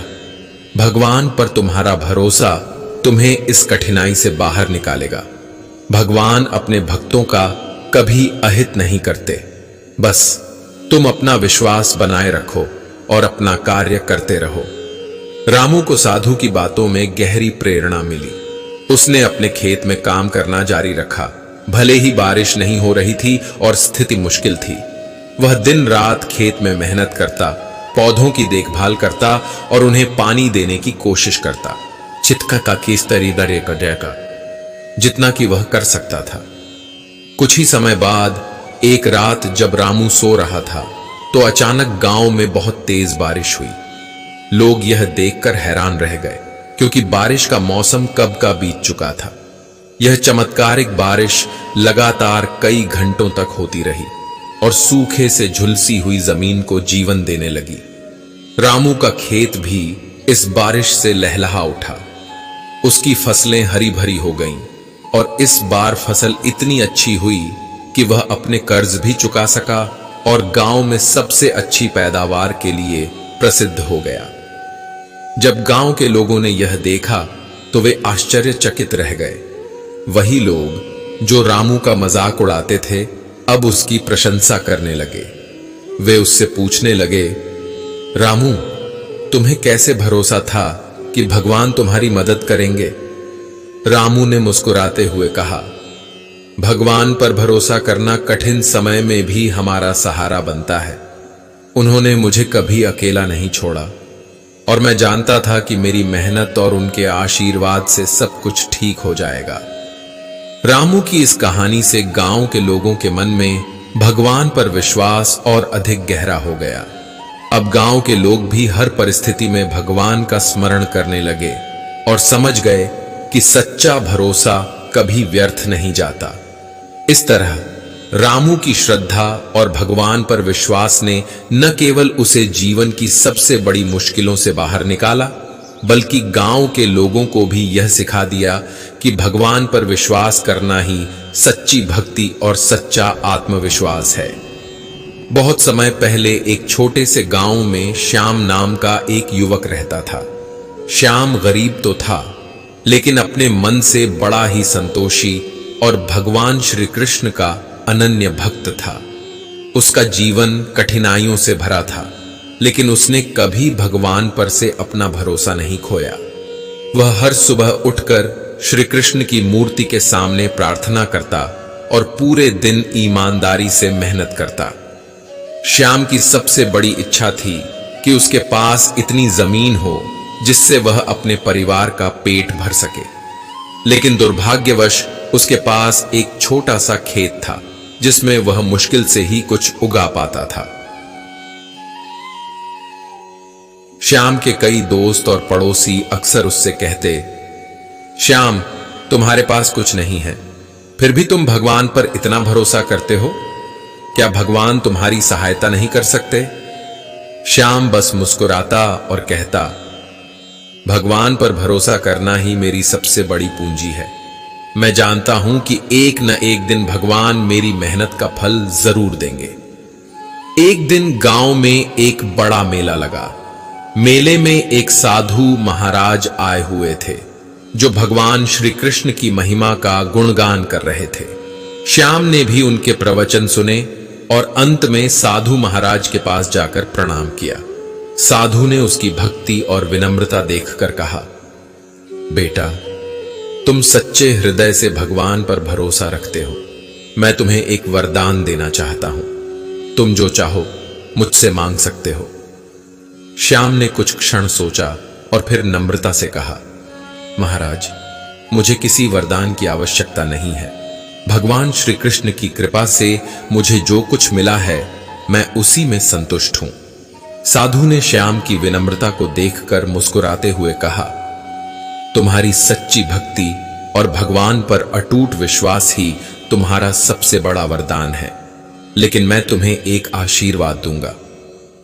भगवान पर तुम्हारा भरोसा तुम्हें इस कठिनाई से बाहर निकालेगा। भगवान अपने भक्तों का कभी अहित नहीं करते। बस तुम अपना विश्वास बनाए रखो और अपना कार्य करते रहो। रामू को साधु की बातों में गहरी प्रेरणा मिली। उसने अपने खेत में काम करना जारी रखा। भले ही बारिश नहीं हो रही थी और स्थिति मुश्किल थी, वह दिन रात खेत में मेहनत करता, पौधों की देखभाल करता और उन्हें पानी देने की कोशिश करता। चित्का का किस तरीदरे का डेका जितना कि वह कर सकता था। कुछ ही समय बाद एक रात जब रामू सो रहा था, तो अचानक गांव में बहुत तेज बारिश हुई। लोग यह देखकर हैरान रह गए, क्योंकि बारिश का मौसम कब का बीत चुका था। यह चमत्कारिक बारिश लगातार कई घंटों तक होती रही और सूखे से झुलसी हुई जमीन को जीवन देने लगी। रामू का खेत भी इस बारिश से लहलहा उठा। उसकी फसलें हरी भरी हो गईं और इस बार फसल इतनी अच्छी हुई कि वह अपने कर्ज भी चुका सका और गांव में सबसे अच्छी पैदावार के लिए प्रसिद्ध हो गया। जब गांव के लोगों ने यह देखा तो वे आश्चर्यचकित रह गए। वही लोग जो रामू का मजाक उड़ाते थे, अब उसकी प्रशंसा करने लगे। वे उससे पूछने लगे, रामू, तुम्हें कैसे भरोसा था कि भगवान तुम्हारी मदद करेंगे? रामू ने मुस्कुराते हुए कहा, भगवान पर भरोसा करना कठिन समय में भी हमारा सहारा बनता है। उन्होंने मुझे कभी अकेला नहीं छोड़ा और मैं जानता था कि मेरी मेहनत और उनके आशीर्वाद से सब कुछ ठीक हो जाएगा। रामू की इस कहानी से गांव के लोगों के मन में भगवान पर विश्वास और अधिक गहरा हो गया। अब गांव के लोग भी हर परिस्थिति में भगवान का स्मरण करने लगे और समझ गए कि सच्चा भरोसा कभी व्यर्थ नहीं जाता। इस तरह रामू की श्रद्धा और भगवान पर विश्वास ने न केवल उसे जीवन की सबसे बड़ी मुश्किलों से बाहर निकाला, बल्कि गांव के लोगों को भी यह सिखा दिया कि भगवान पर विश्वास करना ही सच्ची भक्ति और सच्चा आत्मविश्वास है। बहुत समय पहले एक छोटे से गांव में श्याम नाम का एक युवक रहता था। श्याम गरीब तो था, लेकिन अपने मन से बड़ा ही संतोषी और भगवान श्री कृष्ण का अनन्य भक्त था। उसका जीवन कठिनाइयों से भरा था, लेकिन उसने कभी भगवान पर से अपना भरोसा नहीं खोया। वह हर सुबह उठकर श्री कृष्ण की मूर्ति के सामने प्रार्थना करता और पूरे दिन ईमानदारी से मेहनत करता। श्याम की सबसे बड़ी इच्छा थी कि उसके पास इतनी जमीन हो जिससे वह अपने परिवार का पेट भर सके, लेकिन दुर्भाग्यवश उसके पास एक छोटा सा खेत था जिसमें वह मुश्किल से ही कुछ उगा पाता था। श्याम के कई दोस्त और पड़ोसी अक्सर उससे कहते, श्याम, तुम्हारे पास कुछ नहीं है, फिर भी तुम भगवान पर इतना भरोसा करते हो, क्या भगवान तुम्हारी सहायता नहीं कर सकते? श्याम बस मुस्कुराता और कहता, भगवान पर भरोसा करना ही मेरी सबसे बड़ी पूंजी है। मैं जानता हूं कि एक न एक दिन भगवान मेरी मेहनत का फल जरूर देंगे। एक दिन गांव में एक बड़ा मेला लगा। मेले में एक साधु महाराज आए हुए थे जो भगवान श्री कृष्ण की महिमा का गुणगान कर रहे थे। श्याम ने भी उनके प्रवचन सुने और अंत में साधु महाराज के पास जाकर प्रणाम किया। साधु ने उसकी भक्ति और विनम्रता देखकर कहा, बेटा, तुम सच्चे हृदय से भगवान पर भरोसा रखते हो। मैं तुम्हें एक वरदान देना चाहता हूं। तुम जो चाहो मुझसे मांग सकते हो। श्याम ने कुछ क्षण सोचा और फिर नम्रता से कहा, महाराज, मुझे किसी वरदान की आवश्यकता नहीं है। भगवान श्री कृष्ण की कृपा से मुझे जो कुछ मिला है मैं उसी में संतुष्ट हूं। साधु ने श्याम की विनम्रता को देखकर मुस्कुराते हुए कहा, तुम्हारी सच्ची भक्ति और भगवान पर अटूट विश्वास ही तुम्हारा सबसे बड़ा वरदान है। लेकिन मैं तुम्हें एक आशीर्वाद दूंगा।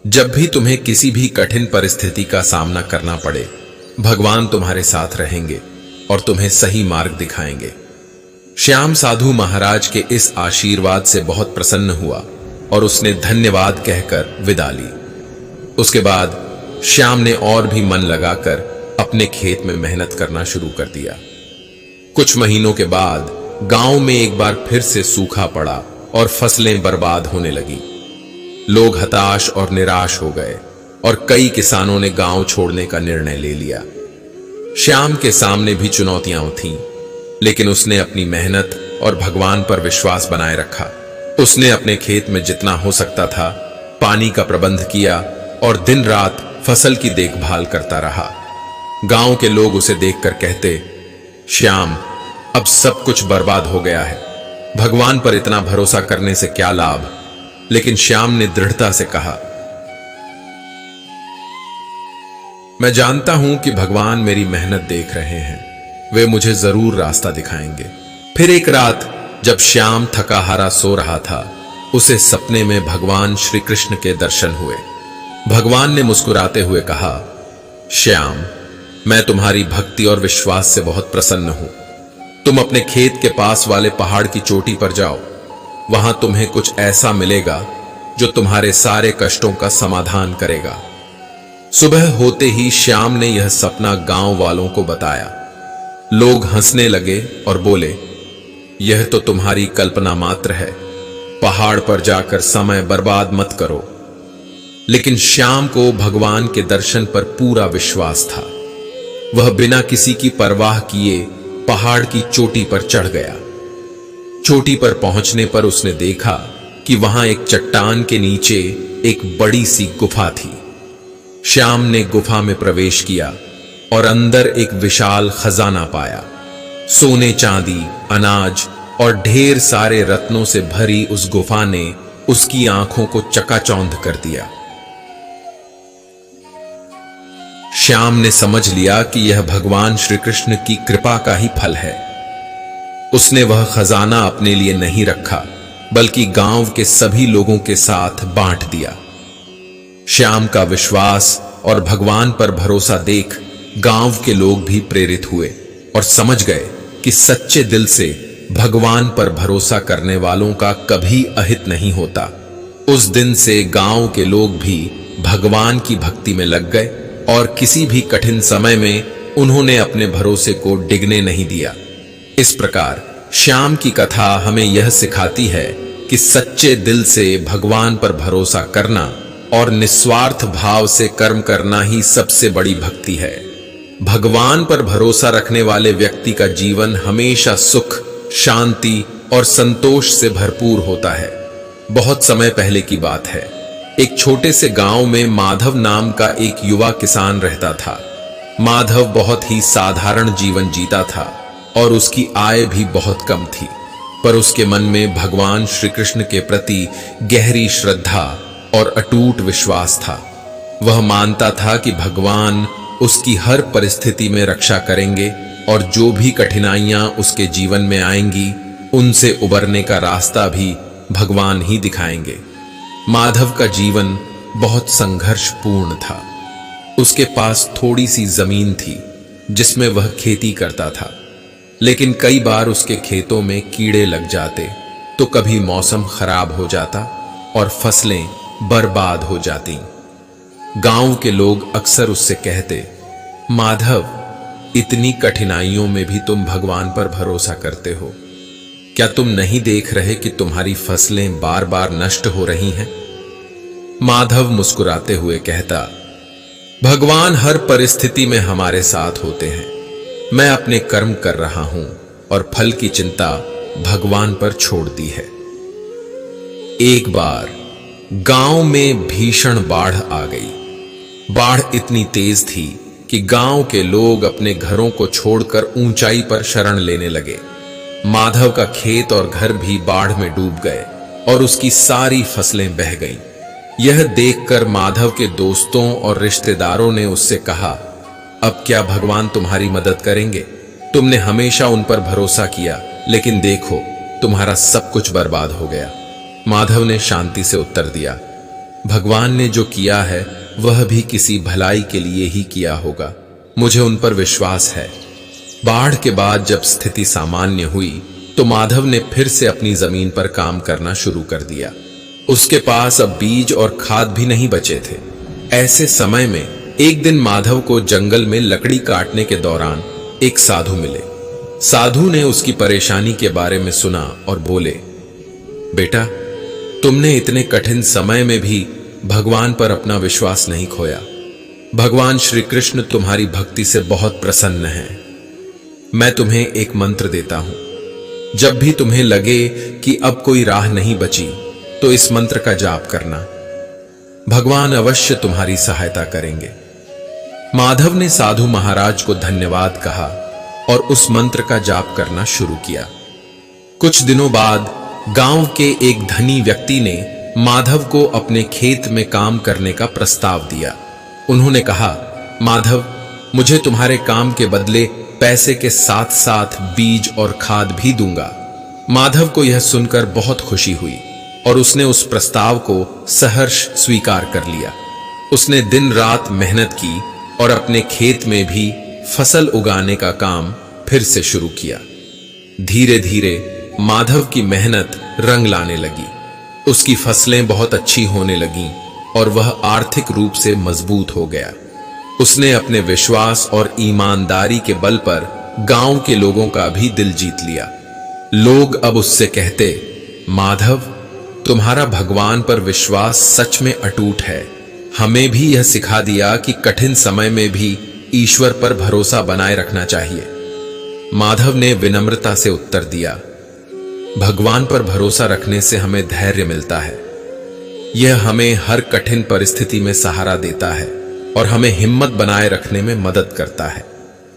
जब भी तुम्हें किसी भी कठिन परिस्थिति का सामना करना पड़े, भगवान तुम्हारे साथ रहेंगे और तुम्हें सही मार्ग दिखाएंगे। श्याम साधु महाराज के इस आशीर्वाद से बहुत प्रसन्न हुआ और उसने धन्यवाद कहकर विदा ली। उसके बाद श्याम ने और भी मन लगाकर अपने खेत में मेहनत करना शुरू कर दिया। कुछ महीनों के बाद गांव में एक बार फिर से सूखा पड़ा और फसलें बर्बाद होने लगी। लोग हताश और निराश हो गए और कई किसानों ने गांव छोड़ने का निर्णय ले लिया। श्याम के सामने भी चुनौतियां थीं, लेकिन उसने अपनी मेहनत और भगवान पर विश्वास बनाए रखा। उसने अपने खेत में जितना हो सकता था पानी का प्रबंध किया और दिन रात फसल की देखभाल करता रहा। गांव के लोग उसे देखकर कहते, श्याम, अब सब कुछ बर्बाद हो गया है, भगवान पर इतना भरोसा करने से क्या लाभ? लेकिन श्याम ने दृढ़ता से कहा, मैं जानता हूं कि भगवान मेरी मेहनत देख रहे हैं, वे मुझे जरूर रास्ता दिखाएंगे। फिर एक रात जब श्याम थका हारा सो रहा था, उसे सपने में भगवान श्री कृष्ण के दर्शन हुए। भगवान ने मुस्कुराते हुए कहा, श्याम, मैं तुम्हारी भक्ति और विश्वास से बहुत प्रसन्न हूं। तुम अपने खेत के पास वाले पहाड़ की चोटी पर जाओ। वहां तुम्हें कुछ ऐसा मिलेगा जो तुम्हारे सारे कष्टों का समाधान करेगा। सुबह होते ही श्याम ने यह सपना गांव वालों को बताया। लोग हंसने लगे और बोले, यह तो तुम्हारी कल्पना मात्र है, पहाड़ पर जाकर समय बर्बाद मत करो। लेकिन श्याम को भगवान के दर्शन पर पूरा विश्वास था। वह बिना किसी की परवाह किए पहाड़ की चोटी पर चढ़ गया। चोटी पर पहुंचने पर उसने देखा कि वहां एक चट्टान के नीचे एक बड़ी सी गुफा थी। श्याम ने गुफा में प्रवेश किया और अंदर एक विशाल खजाना पाया। सोने, चांदी, अनाज और ढेर सारे रत्नों से भरी उस गुफा ने उसकी आंखों को चकाचौंध कर दिया। श्याम ने समझ लिया कि यह भगवान श्री कृष्ण की कृपा का ही फल है। उसने वह खजाना अपने लिए नहीं रखा, बल्कि गांव के सभी लोगों के साथ बांट दिया। श्याम का विश्वास और भगवान पर भरोसा देख गांव के लोग भी प्रेरित हुए और समझ गए कि सच्चे दिल से भगवान पर भरोसा करने वालों का कभी अहित नहीं होता। उस दिन से गांव के लोग भी भगवान की भक्ति में लग गए और किसी भी कठिन समय में उन्होंने अपने भरोसे को डिगने नहीं दिया। इस प्रकार श्याम की कथा हमें यह सिखाती है कि सच्चे दिल से भगवान पर भरोसा करना और निस्वार्थ भाव से कर्म करना ही सबसे बड़ी भक्ति है। भगवान पर भरोसा रखने वाले व्यक्ति का जीवन हमेशा सुख, शांति और संतोष से भरपूर होता है। बहुत समय पहले की बात है। एक छोटे से गांव में माधव नाम का एक युवा किसान रहता था। माधव बहुत ही साधारण जीवन जीता था और उसकी आय भी बहुत कम थी, पर उसके मन में भगवान श्री कृष्ण के प्रति गहरी श्रद्धा और अटूट विश्वास था। वह मानता था कि भगवान उसकी हर परिस्थिति में रक्षा करेंगे और जो भी कठिनाइयां उसके जीवन में आएंगी, उनसे उबरने का रास्ता भी भगवान ही दिखाएंगे। माधव का जीवन बहुत संघर्षपूर्ण था। उसके पास थोड़ी सी जमीन थी जिसमें वह खेती करता था, लेकिन कई बार उसके खेतों में कीड़े लग जाते, तो कभी मौसम खराब हो जाता और फसलें बर्बाद हो जाती। गांव के लोग अक्सर उससे कहते, माधव, इतनी कठिनाइयों में भी तुम भगवान पर भरोसा करते हो। क्या तुम नहीं देख रहे कि तुम्हारी फसलें बार बार नष्ट हो रही हैं? माधव मुस्कुराते हुए कहता, भगवान हर परिस्थिति में हमारे साथ होते हैं। मैं अपने कर्म कर रहा हूं और फल की चिंता भगवान पर छोड़ दी है। एक बार गांव में भीषण बाढ़ आ गई। बाढ़ इतनी तेज थी कि गांव के लोग अपने घरों को छोड़कर ऊंचाई पर शरण लेने लगे। माधव का खेत और घर भी बाढ़ में डूब गए और उसकी सारी फसलें बह गईं। यह देखकर माधव के दोस्तों और रिश्तेदारों ने उससे कहा, अब क्या भगवान तुम्हारी मदद करेंगे? तुमने हमेशा उन पर भरोसा किया, लेकिन देखो तुम्हारा सब कुछ बर्बाद हो गया। माधव ने शांति से उत्तर दिया, भगवान ने जो किया है वह भी किसी भलाई के लिए ही किया होगा। मुझे उन पर विश्वास है। बाढ़ के बाद जब स्थिति सामान्य हुई तो माधव ने फिर से अपनी जमीन पर काम करना शुरू कर दिया। उसके पास अब बीज और खाद भी नहीं बचे थे। ऐसे समय में एक दिन माधव को जंगल में लकड़ी काटने के दौरान एक साधु मिले। साधु ने उसकी परेशानी के बारे में सुना और बोले, बेटा, तुमने इतने कठिन समय में भी भगवान पर अपना विश्वास नहीं खोया। भगवान श्री कृष्ण तुम्हारी भक्ति से बहुत प्रसन्न हैं। मैं तुम्हें एक मंत्र देता हूं। जब भी तुम्हें लगे कि अब कोई राह नहीं बची, तो इस मंत्र का जाप करना। भगवान अवश्य तुम्हारी सहायता करेंगे। माधव ने साधु महाराज को धन्यवाद कहा और उस मंत्र का जाप करना शुरू किया। कुछ दिनों बाद गांव के एक धनी व्यक्ति ने माधव को अपने खेत में काम करने का प्रस्ताव दिया। उन्होंने कहा, माधव, मुझे तुम्हारे काम के बदले पैसे के साथ साथ बीज और खाद भी दूंगा। माधव को यह सुनकर बहुत खुशी हुई और उसने उस प्रस्ताव को सहर्ष स्वीकार कर लिया। उसने दिन रात मेहनत की और अपने खेत में भी फसल उगाने का काम फिर से शुरू किया। धीरे धीरे माधव की मेहनत रंग लाने लगी। उसकी फसलें बहुत अच्छी होने लगीं और वह आर्थिक रूप से मजबूत हो गया। उसने अपने विश्वास और ईमानदारी के बल पर गांव के लोगों का भी दिल जीत लिया। लोग अब उससे कहते, माधव, तुम्हारा भगवान पर विश्वास सच में अटूट है। हमें भी यह सिखा दिया कि कठिन समय में भी ईश्वर पर भरोसा बनाए रखना चाहिए। माधव ने विनम्रता से उत्तर दिया, भगवान पर भरोसा रखने से हमें धैर्य मिलता है। यह हमें हर कठिन परिस्थिति में सहारा देता है और हमें हिम्मत बनाए रखने में मदद करता है।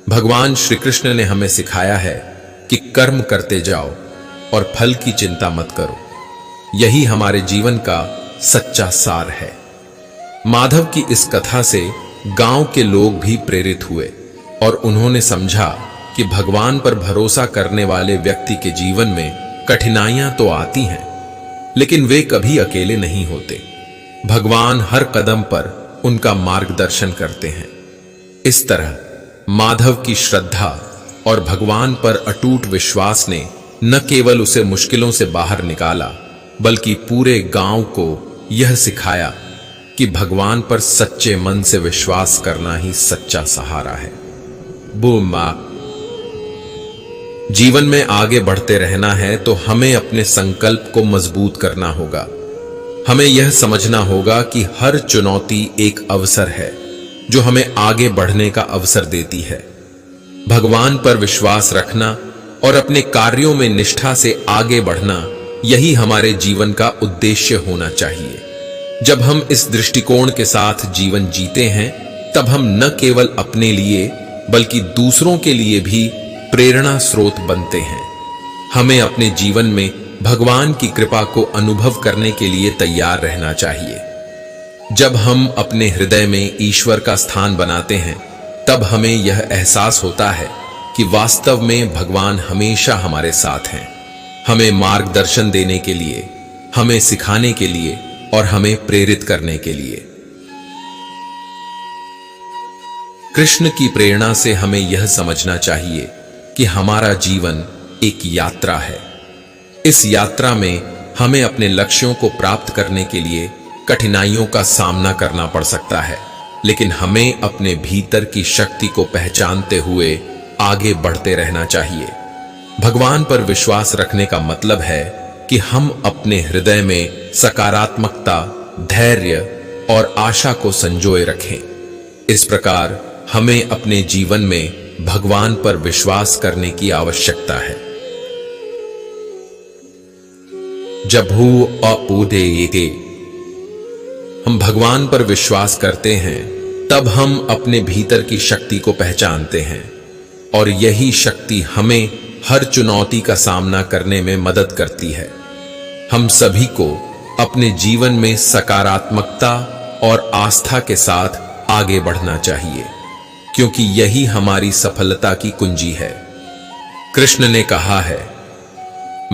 भगवान श्री कृष्ण ने हमें सिखाया है कि कर्म करते जाओ और फल की चिंता मत करो। यही हमारे जीवन का सच्चा सार है। माधव की इस कथा से गांव के लोग भी प्रेरित हुए और उन्होंने समझा कि भगवान पर भरोसा करने वाले व्यक्ति के जीवन में कठिनाइयां तो आती हैं, लेकिन वे कभी अकेले नहीं होते। भगवान हर कदम पर उनका मार्गदर्शन करते हैं। इस तरह माधव की श्रद्धा और भगवान पर अटूट विश्वास ने न केवल उसे मुश्किलों से बाहर निकाला, बल्कि पूरे गांव को यह सिखाया कि भगवान पर सच्चे मन से विश्वास करना ही सच्चा सहारा है। बूम मां। जीवन में आगे बढ़ते रहना है तो हमें अपने संकल्प को मजबूत करना होगा। हमें यह समझना होगा कि हर चुनौती एक अवसर है जो हमें आगे बढ़ने का अवसर देती है। भगवान पर विश्वास रखना और अपने कार्यों में निष्ठा से आगे बढ़ना, यही हमारे जीवन का उद्देश्य होना चाहिए। जब हम इस दृष्टिकोण के साथ जीवन जीते हैं, तब हम न केवल अपने लिए बल्कि दूसरों के लिए भी प्रेरणा स्रोत बनते हैं। हमें अपने जीवन में भगवान की कृपा को अनुभव करने के लिए तैयार रहना चाहिए। जब हम अपने हृदय में ईश्वर का स्थान बनाते हैं, तब हमें यह एहसास होता है कि वास्तव में भगवान हमेशा हमारे साथ हैं, हमें मार्गदर्शन देने के लिए, हमें सिखाने के लिए और हमें प्रेरित करने के लिए। कृष्ण की प्रेरणा से हमें यह समझना चाहिए कि हमारा जीवन एक यात्रा है। इस यात्रा में हमें अपने लक्ष्यों को प्राप्त करने के लिए कठिनाइयों का सामना करना पड़ सकता है, लेकिन हमें अपने भीतर की शक्ति को पहचानते हुए आगे बढ़ते रहना चाहिए। भगवान पर विश्वास रखने का मतलब है कि हम अपने हृदय में सकारात्मकता, धैर्य और आशा को संजोए रखें। इस प्रकार हमें अपने जीवन में भगवान पर विश्वास करने की आवश्यकता है। जभू अपूदेयेते, हम भगवान पर विश्वास करते हैं, तब हम अपने भीतर की शक्ति को पहचानते हैं और यही शक्ति हमें हर चुनौती का सामना करने में मदद करती है। हम सभी को अपने जीवन में सकारात्मकता और आस्था के साथ आगे बढ़ना चाहिए, क्योंकि यही हमारी सफलता की कुंजी है। कृष्ण ने कहा है,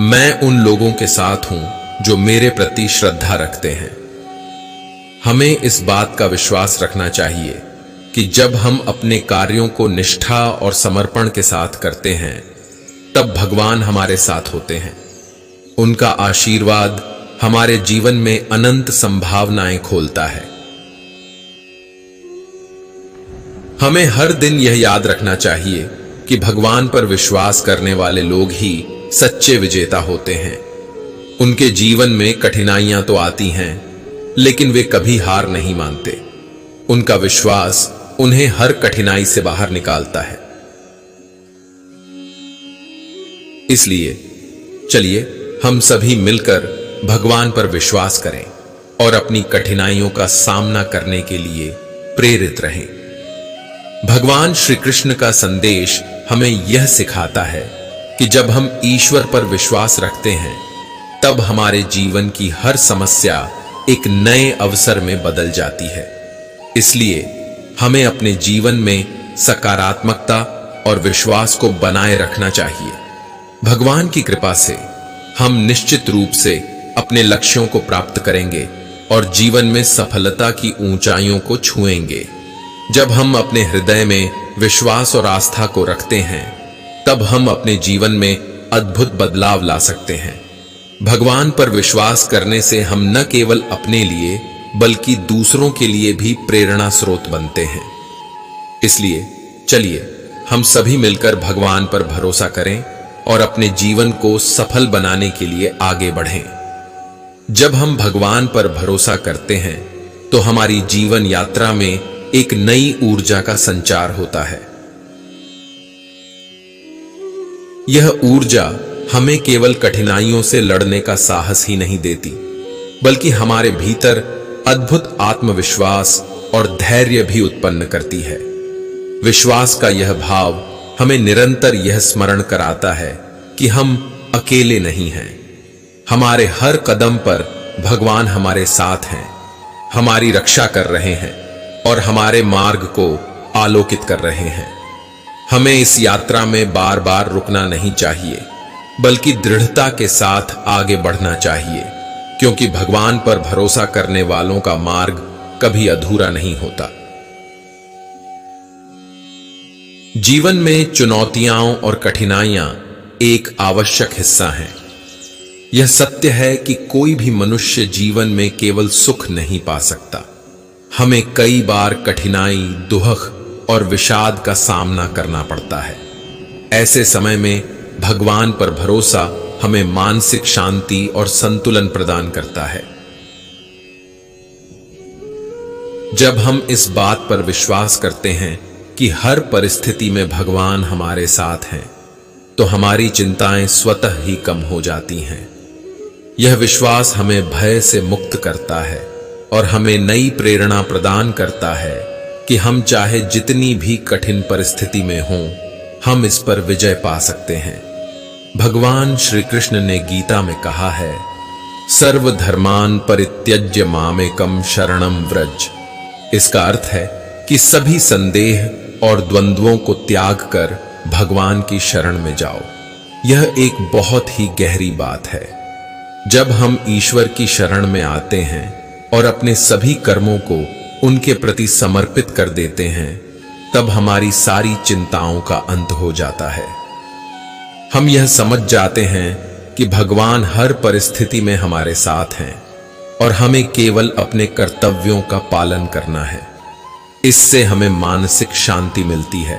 मैं उन लोगों के साथ हूं जो मेरे प्रति श्रद्धा रखते हैं। हमें इस बात का विश्वास रखना चाहिए कि जब हम अपने कार्यों को निष्ठा और समर्पण के साथ करते हैं, तब भगवान हमारे साथ होते हैं। उनका आशीर्वाद हमारे जीवन में अनंत संभावनाएं खोलता है। हमें हर दिन यह याद रखना चाहिए कि भगवान पर विश्वास करने वाले लोग ही सच्चे विजेता होते हैं। उनके जीवन में कठिनाइयां तो आती हैं, लेकिन वे कभी हार नहीं मानते। उनका विश्वास उन्हें हर कठिनाई से बाहर निकालता है। इसलिए चलिए हम सभी मिलकर भगवान पर विश्वास करें और अपनी कठिनाइयों का सामना करने के लिए प्रेरित रहें। भगवान श्री कृष्ण का संदेश हमें यह सिखाता है कि जब हम ईश्वर पर विश्वास रखते हैं, तब हमारे जीवन की हर समस्या एक नए अवसर में बदल जाती है। इसलिए हमें अपने जीवन में सकारात्मकता और विश्वास को बनाए रखना चाहिए। भगवान की कृपा से हम निश्चित रूप से अपने लक्ष्यों को प्राप्त करेंगे और जीवन में सफलता की ऊंचाइयों को छुएंगे। जब हम अपने हृदय में विश्वास और आस्था को रखते हैं, तब हम अपने जीवन में अद्भुत बदलाव ला सकते हैं। भगवान पर विश्वास करने से हम न केवल अपने लिए बल्कि दूसरों के लिए भी प्रेरणा स्रोत बनते हैं। इसलिए चलिए हम सभी मिलकर भगवान पर भरोसा करें और अपने जीवन को सफल बनाने के लिए आगे बढ़ें। जब हम भगवान पर भरोसा करते हैं, तो हमारी जीवन यात्रा में एक नई ऊर्जा का संचार होता है। यह ऊर्जा हमें केवल कठिनाइयों से लड़ने का साहस ही नहीं देती, बल्कि हमारे भीतर अद्भुत आत्मविश्वास और धैर्य भी उत्पन्न करती है। विश्वास का यह भाव हमें निरंतर यह स्मरण कराता है कि हम अकेले नहीं हैं। हमारे हर कदम पर भगवान हमारे साथ हैं, हमारी रक्षा कर रहे हैं और हमारे मार्ग को आलोकित कर रहे हैं। हमें इस यात्रा में बार बार रुकना नहीं चाहिए, बल्कि दृढ़ता के साथ आगे बढ़ना चाहिए, क्योंकि भगवान पर भरोसा करने वालों का मार्ग कभी अधूरा नहीं होता। जीवन में चुनौतियां और कठिनाइयां एक आवश्यक हिस्सा हैं। यह सत्य है कि कोई भी मनुष्य जीवन में केवल सुख नहीं पा सकता। हमें कई बार कठिनाई, दुख और विषाद का सामना करना पड़ता है। ऐसे समय में भगवान पर भरोसा हमें मानसिक शांति और संतुलन प्रदान करता है। जब हम इस बात पर विश्वास करते हैं कि हर परिस्थिति में भगवान हमारे साथ हैं, तो हमारी चिंताएं स्वतः ही कम हो जाती हैं। यह विश्वास हमें भय से मुक्त करता है और हमें नई प्रेरणा प्रदान करता है कि हम चाहे जितनी भी कठिन परिस्थिति में हों, हम इस पर विजय पा सकते हैं। भगवान श्री कृष्ण ने गीता में कहा है, सर्वधर्मान परित्यज्य मामेकम शरणम व्रज। इसका अर्थ है कि सभी संदेह और द्वंद्वों को त्याग कर भगवान की शरण में जाओ। यह एक बहुत ही गहरी बात है। जब हम ईश्वर की शरण में आते हैं और अपने सभी कर्मों को उनके प्रति समर्पित कर देते हैं, तब हमारी सारी चिंताओं का अंत हो जाता है। हम यह समझ जाते हैं कि भगवान हर परिस्थिति में हमारे साथ हैं और हमें केवल अपने कर्तव्यों का पालन करना है। इससे हमें मानसिक शांति मिलती है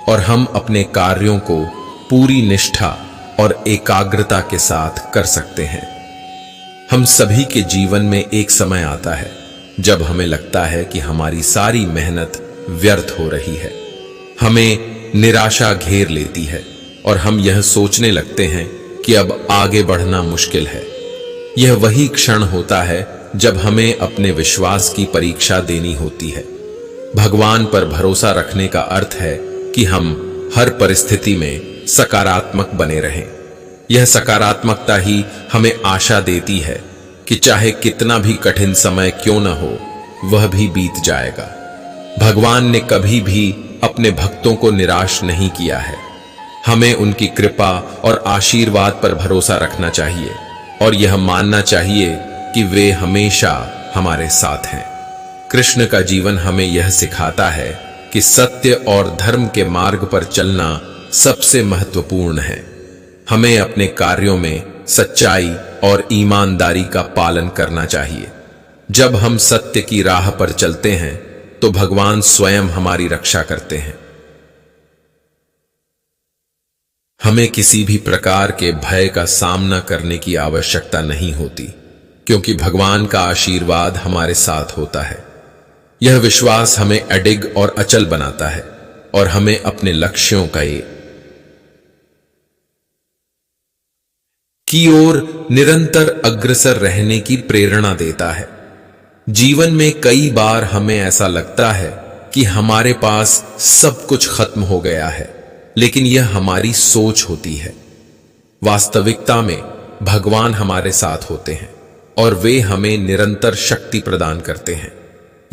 और हम अपने कार्यों को पूरी निष्ठा और एकाग्रता के साथ कर सकते हैं। हम सभी के जीवन में एक समय आता है जब हमें लगता है कि हमारी सारी मेहनत व्यर्थ हो रही है। हमें निराशा घेर लेती है और हम यह सोचने लगते हैं कि अब आगे बढ़ना मुश्किल है। यह वही क्षण होता है जब हमें अपने विश्वास की परीक्षा देनी होती है। भगवान पर भरोसा रखने का अर्थ है कि हम हर परिस्थिति में सकारात्मक बने रहें। यह सकारात्मकता ही हमें आशा देती है कि चाहे कितना भी कठिन समय क्यों न हो, वह भी बीत जाएगा। भगवान ने कभी भी अपने भक्तों को निराश नहीं किया है। हमें उनकी कृपा और आशीर्वाद पर भरोसा रखना चाहिए और यह मानना चाहिए कि वे हमेशा हमारे साथ हैं। कृष्ण का जीवन हमें यह सिखाता है कि सत्य और धर्म के मार्ग पर चलना सबसे महत्वपूर्ण है। हमें अपने कार्यों में सच्चाई और ईमानदारी का पालन करना चाहिए। जब हम सत्य की राह पर चलते हैं तो भगवान स्वयं हमारी रक्षा करते हैं। हमें किसी भी प्रकार के भय का सामना करने की आवश्यकता नहीं होती, क्योंकि भगवान का आशीर्वाद हमारे साथ होता है। यह विश्वास हमें अडिग और अचल बनाता है और हमें अपने लक्ष्यों की ओर निरंतर अग्रसर रहने की प्रेरणा देता है। जीवन में कई बार हमें ऐसा लगता है कि हमारे पास सब कुछ खत्म हो गया है, लेकिन यह हमारी सोच होती है। वास्तविकता में भगवान हमारे साथ होते हैं और वे हमें निरंतर शक्ति प्रदान करते हैं।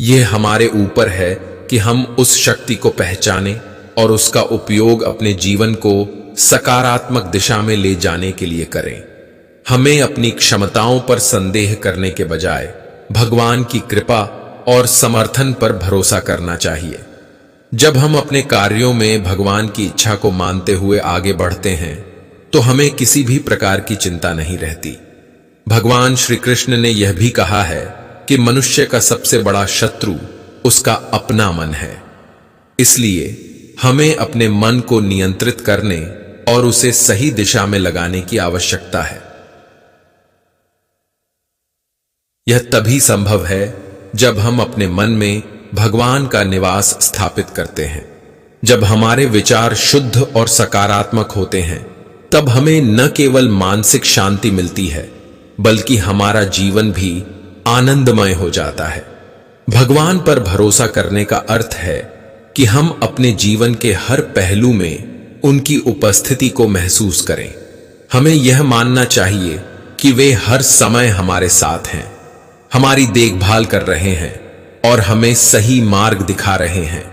यह हमारे ऊपर है कि हम उस शक्ति को पहचानें और उसका उपयोग अपने जीवन को सकारात्मक दिशा में ले जाने के लिए करें। हमें अपनी क्षमताओं पर संदेह करने के बजाय भगवान की कृपा और समर्थन पर भरोसा करना चाहिए। जब हम अपने कार्यों में भगवान की इच्छा को मानते हुए आगे बढ़ते हैं तो हमें किसी भी प्रकार की चिंता नहीं रहती। भगवान श्री कृष्ण ने यह भी कहा है कि मनुष्य का सबसे बड़ा शत्रु उसका अपना मन है। इसलिए हमें अपने मन को नियंत्रित करने और उसे सही दिशा में लगाने की आवश्यकता है। यह तभी संभव है जब हम अपने मन में भगवान का निवास स्थापित करते हैं। जब हमारे विचार शुद्ध और सकारात्मक होते हैं, तब हमें न केवल मानसिक शांति मिलती है, बल्कि हमारा जीवन भी आनंदमय हो जाता है। भगवान पर भरोसा करने का अर्थ है कि हम अपने जीवन के हर पहलू में उनकी उपस्थिति को महसूस करें। हमें यह मानना चाहिए कि वे हर समय हमारे साथ हैं, हमारी देखभाल कर रहे हैं और हमें सही मार्ग दिखा रहे हैं।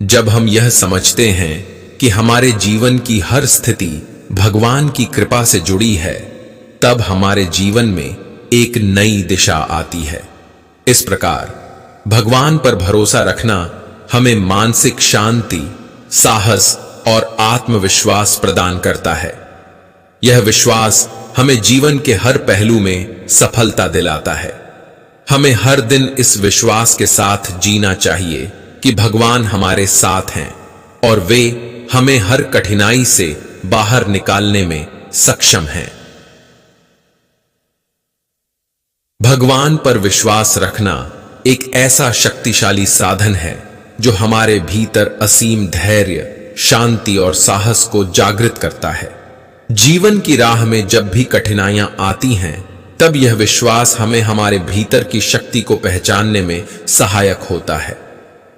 जब हम यह समझते हैं कि हमारे जीवन की हर स्थिति भगवान की कृपा से जुड़ी है, तब हमारे जीवन में एक नई दिशा आती है। इस प्रकार भगवान पर भरोसा रखना हमें मानसिक शांति, साहस और आत्मविश्वास प्रदान करता है। यह विश्वास हमें जीवन के हर पहलू में सफलता दिलाता है। हमें हर दिन इस विश्वास के साथ जीना चाहिए कि भगवान हमारे साथ हैं और वे हमें हर कठिनाई से बाहर निकालने में सक्षम हैं। भगवान पर विश्वास रखना एक ऐसा शक्तिशाली साधन है जो हमारे भीतर असीम धैर्य, शांति और साहस को जागृत करता है। जीवन की राह में जब भी कठिनाइयां आती हैं, तब यह विश्वास हमें हमारे भीतर की शक्ति को पहचानने में सहायक होता है।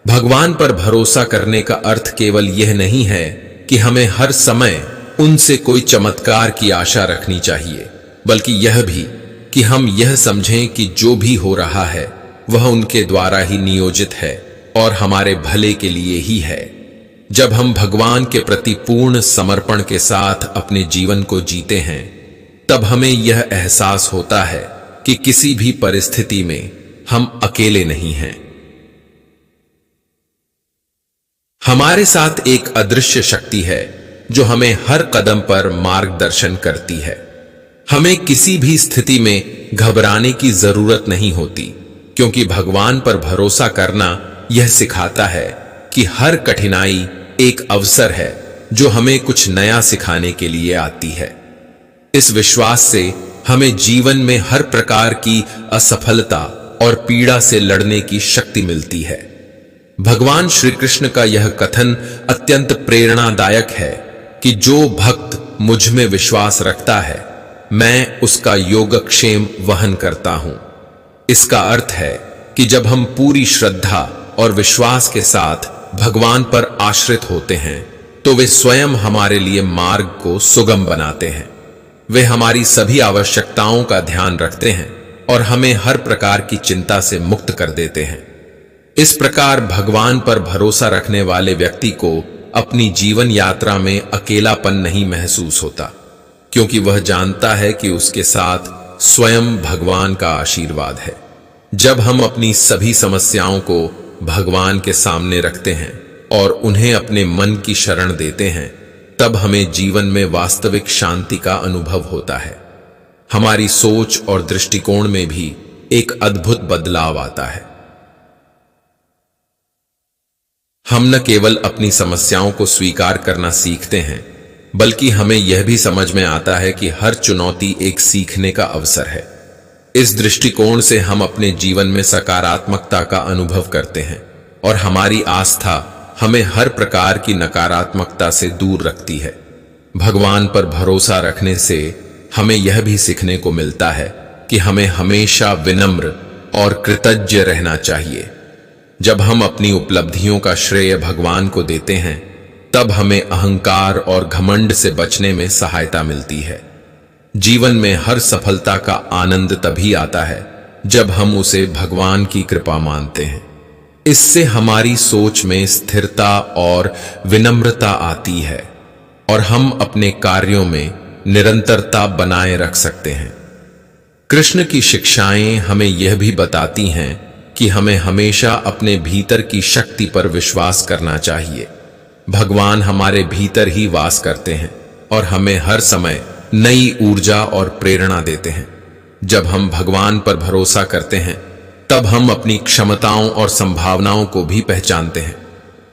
भगवान पर भरोसा करने का अर्थ केवल यह नहीं है कि हमें हर समय उनसे कोई चमत्कार की आशा रखनी चाहिए, बल्कि यह भी कि हम यह समझें कि जो भी हो रहा है वह उनके द्वारा ही नियोजित है और हमारे भले के लिए ही है। जब हम भगवान के प्रति पूर्ण समर्पण के साथ अपने जीवन को जीते हैं, तब हमें यह एहसास होता है कि किसी भी परिस्थिति में हम अकेले नहीं हैं। हमारे साथ एक अदृश्य शक्ति है जो हमें हर कदम पर मार्गदर्शन करती है। हमें किसी भी स्थिति में घबराने की जरूरत नहीं होती, क्योंकि भगवान पर भरोसा करना यह सिखाता है कि हर कठिनाई एक अवसर है जो हमें कुछ नया सिखाने के लिए आती है। इस विश्वास से हमें जीवन में हर प्रकार की असफलता और पीड़ा से लड़ने की शक्ति मिलती है। भगवान श्री कृष्ण का यह कथन अत्यंत प्रेरणादायक है कि जो भक्त मुझ में विश्वास रखता है, मैं उसका योगक्षेम वहन करता हूं। इसका अर्थ है कि जब हम पूरी श्रद्धा और विश्वास के साथ भगवान पर आश्रित होते हैं, तो वे स्वयं हमारे लिए मार्ग को सुगम बनाते हैं। वे हमारी सभी आवश्यकताओं का ध्यान रखते हैं और हमें हर प्रकार की चिंता से मुक्त कर देते हैं। इस प्रकार भगवान पर भरोसा रखने वाले व्यक्ति को अपनी जीवन यात्रा में अकेलापन नहीं महसूस होता, क्योंकि वह जानता है कि उसके साथ स्वयं भगवान का आशीर्वाद है। जब हम अपनी सभी समस्याओं को भगवान के सामने रखते हैं और उन्हें अपने मन की शरण देते हैं, तब हमें जीवन में वास्तविक शांति का अनुभव होता है। हमारी सोच और दृष्टिकोण में भी एक अद्भुत बदलाव आता है। हम न केवल अपनी समस्याओं को स्वीकार करना सीखते हैं, बल्कि हमें यह भी समझ में आता है कि हर चुनौती एक सीखने का अवसर है। इस दृष्टिकोण से हम अपने जीवन में सकारात्मकता का अनुभव करते हैं और हमारी आस्था हमें हर प्रकार की नकारात्मकता से दूर रखती है। भगवान पर भरोसा रखने से हमें यह भी सीखने को मिलता है कि हमें हमेशा विनम्र और कृतज्ञ रहना चाहिए। जब हम अपनी उपलब्धियों का श्रेय भगवान को देते हैं, तब हमें अहंकार और घमंड से बचने में सहायता मिलती है। जीवन में हर सफलता का आनंद तभी आता है जब हम उसे भगवान की कृपा मानते हैं। इससे हमारी सोच में स्थिरता और विनम्रता आती है और हम अपने कार्यों में निरंतरता बनाए रख सकते हैं। कृष्ण की शिक्षाएं हमें यह भी बताती हैं कि हमें हमेशा अपने भीतर की शक्ति पर विश्वास करना चाहिए। भगवान हमारे भीतर ही वास करते हैं और हमें हर समय नई ऊर्जा और प्रेरणा देते हैं। जब हम भगवान पर भरोसा करते हैं, तब हम अपनी क्षमताओं और संभावनाओं को भी पहचानते हैं।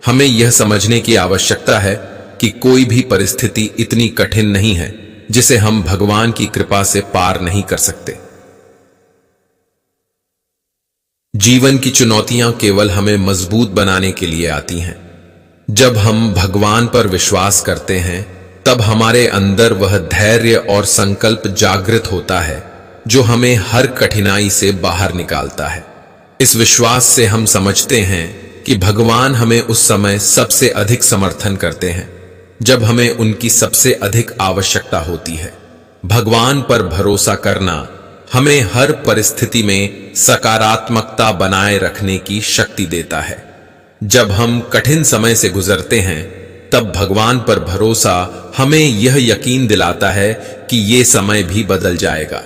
हमें यह समझने की आवश्यकता है कि कोई भी परिस्थिति इतनी कठिन नहीं है जिसे हम भगवान की कृपा से पार नहीं कर सकते। जीवन की चुनौतियां केवल हमें मजबूत बनाने के लिए आती हैं। जब हम भगवान पर विश्वास करते हैं, तब हमारे अंदर वह धैर्य और संकल्प जागृत होता है जो हमें हर कठिनाई से बाहर निकालता है। इस विश्वास से हम समझते हैं कि भगवान हमें उस समय सबसे अधिक समर्थन करते हैं जब हमें उनकी सबसे अधिक आवश्यकता होती है। भगवान पर भरोसा करना हमें हर परिस्थिति में सकारात्मकता बनाए रखने की शक्ति देता है। जब हम कठिन समय से गुजरते हैं, तब भगवान पर भरोसा हमें यह यकीन दिलाता है कि ये समय भी बदल जाएगा।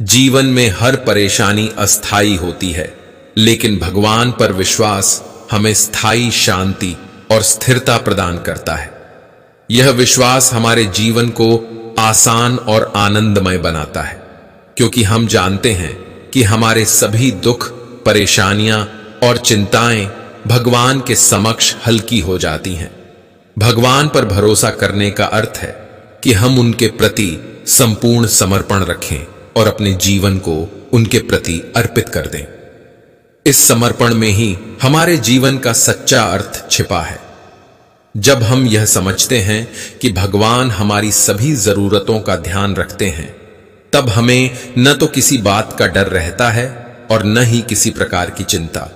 जीवन में हर परेशानी अस्थायी होती है, लेकिन भगवान पर विश्वास हमें स्थायी शांति और स्थिरता प्रदान करता है। यह विश्वास हमारे जीवन को आसान और आनंदमय बनाता है, क्योंकि हम जानते हैं कि हमारे सभी दुख, परेशानियां और चिंताएं भगवान के समक्ष हल्की हो जाती हैं। भगवान पर भरोसा करने का अर्थ है कि हम उनके प्रति संपूर्ण समर्पण रखें और अपने जीवन को उनके प्रति अर्पित कर दें। इस समर्पण में ही हमारे जीवन का सच्चा अर्थ छिपा है। जब हम यह समझते हैं कि भगवान हमारी सभी जरूरतों का ध्यान रखते हैं, तब हमें न तो किसी बात का डर रहता है और न ही किसी प्रकार की चिंता।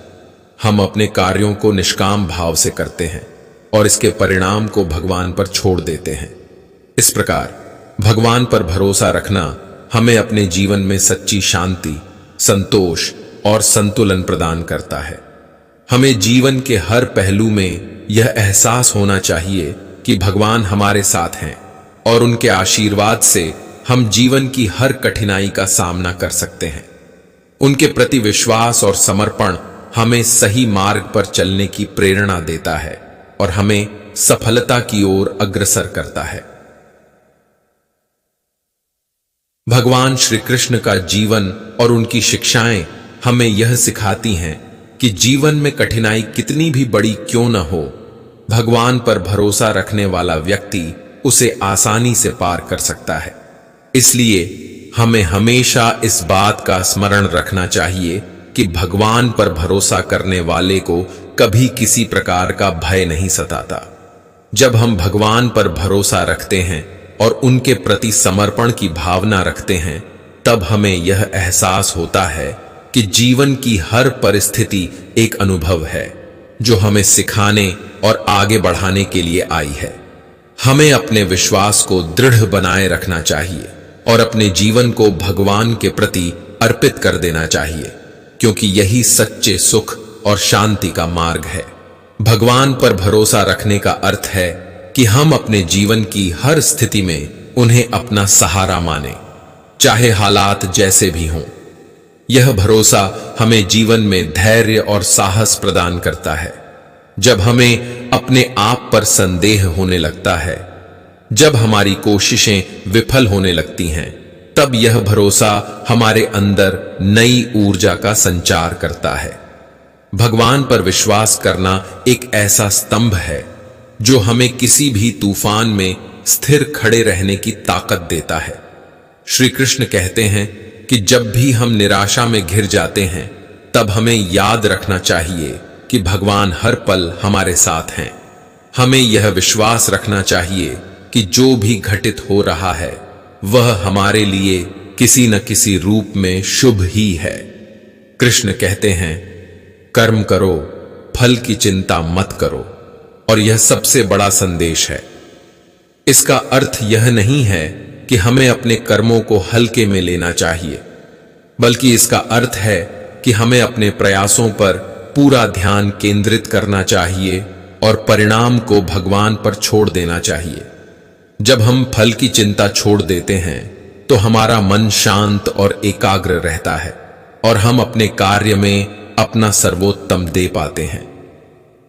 हम अपने कार्यों को निष्काम भाव से करते हैं और इसके परिणाम को भगवान पर छोड़ देते हैं। इस प्रकार भगवान पर भरोसा रखना हमें अपने जीवन में सच्ची शांति, संतोष और संतुलन प्रदान करता है। हमें जीवन के हर पहलू में यह एहसास होना चाहिए कि भगवान हमारे साथ हैं और उनके आशीर्वाद से हम जीवन की हर कठिनाई का सामना कर सकते हैं। उनके प्रति विश्वास और समर्पण हमें सही मार्ग पर चलने की प्रेरणा देता है और हमें सफलता की ओर अग्रसर करता है। भगवान श्री कृष्ण का जीवन और उनकी शिक्षाएं हमें यह सिखाती हैं कि जीवन में कठिनाई कितनी भी बड़ी क्यों न हो, भगवान पर भरोसा रखने वाला व्यक्ति उसे आसानी से पार कर सकता है। इसलिए हमें हमेशा इस बात का स्मरण रखना चाहिए कि भगवान पर भरोसा करने वाले को कभी किसी प्रकार का भय नहीं सताता। जब हम भगवान पर भरोसा रखते हैं और उनके प्रति समर्पण की भावना रखते हैं, तब हमें यह एहसास होता है कि जीवन की हर परिस्थिति एक अनुभव है जो हमें सिखाने और आगे बढ़ाने के लिए आई है। हमें अपने विश्वास को दृढ़ बनाए रखना चाहिए और अपने जीवन को भगवान के प्रति अर्पित कर देना चाहिए, क्योंकि यही सच्चे सुख और शांति का मार्ग है। भगवान पर भरोसा रखने का अर्थ है कि हम अपने जीवन की हर स्थिति में उन्हें अपना सहारा माने, चाहे हालात जैसे भी हों। यह भरोसा हमें जीवन में धैर्य और साहस प्रदान करता है। जब हमें अपने आप पर संदेह होने लगता है, जब हमारी कोशिशें विफल होने लगती हैं, तब यह भरोसा हमारे अंदर नई ऊर्जा का संचार करता है। भगवान पर विश्वास करना एक ऐसा स्तंभ है जो हमें किसी भी तूफान में स्थिर खड़े रहने की ताकत देता है। श्री कृष्ण कहते हैं कि जब भी हम निराशा में घिर जाते हैं, तब हमें याद रखना चाहिए कि भगवान हर पल हमारे साथ हैं। हमें यह विश्वास रखना चाहिए कि जो भी घटित हो रहा है वह हमारे लिए किसी न किसी रूप में शुभ ही है। कृष्ण कहते हैं, कर्म करो, फल की चिंता मत करो, और यह सबसे बड़ा संदेश है। इसका अर्थ यह नहीं है कि हमें अपने कर्मों को हल्के में लेना चाहिए, बल्कि इसका अर्थ है कि हमें अपने प्रयासों पर पूरा ध्यान केंद्रित करना चाहिए और परिणाम को भगवान पर छोड़ देना चाहिए। जब हम फल की चिंता छोड़ देते हैं, तो हमारा मन शांत और एकाग्र रहता है और हम अपने कार्य में अपना सर्वोत्तम दे पाते हैं।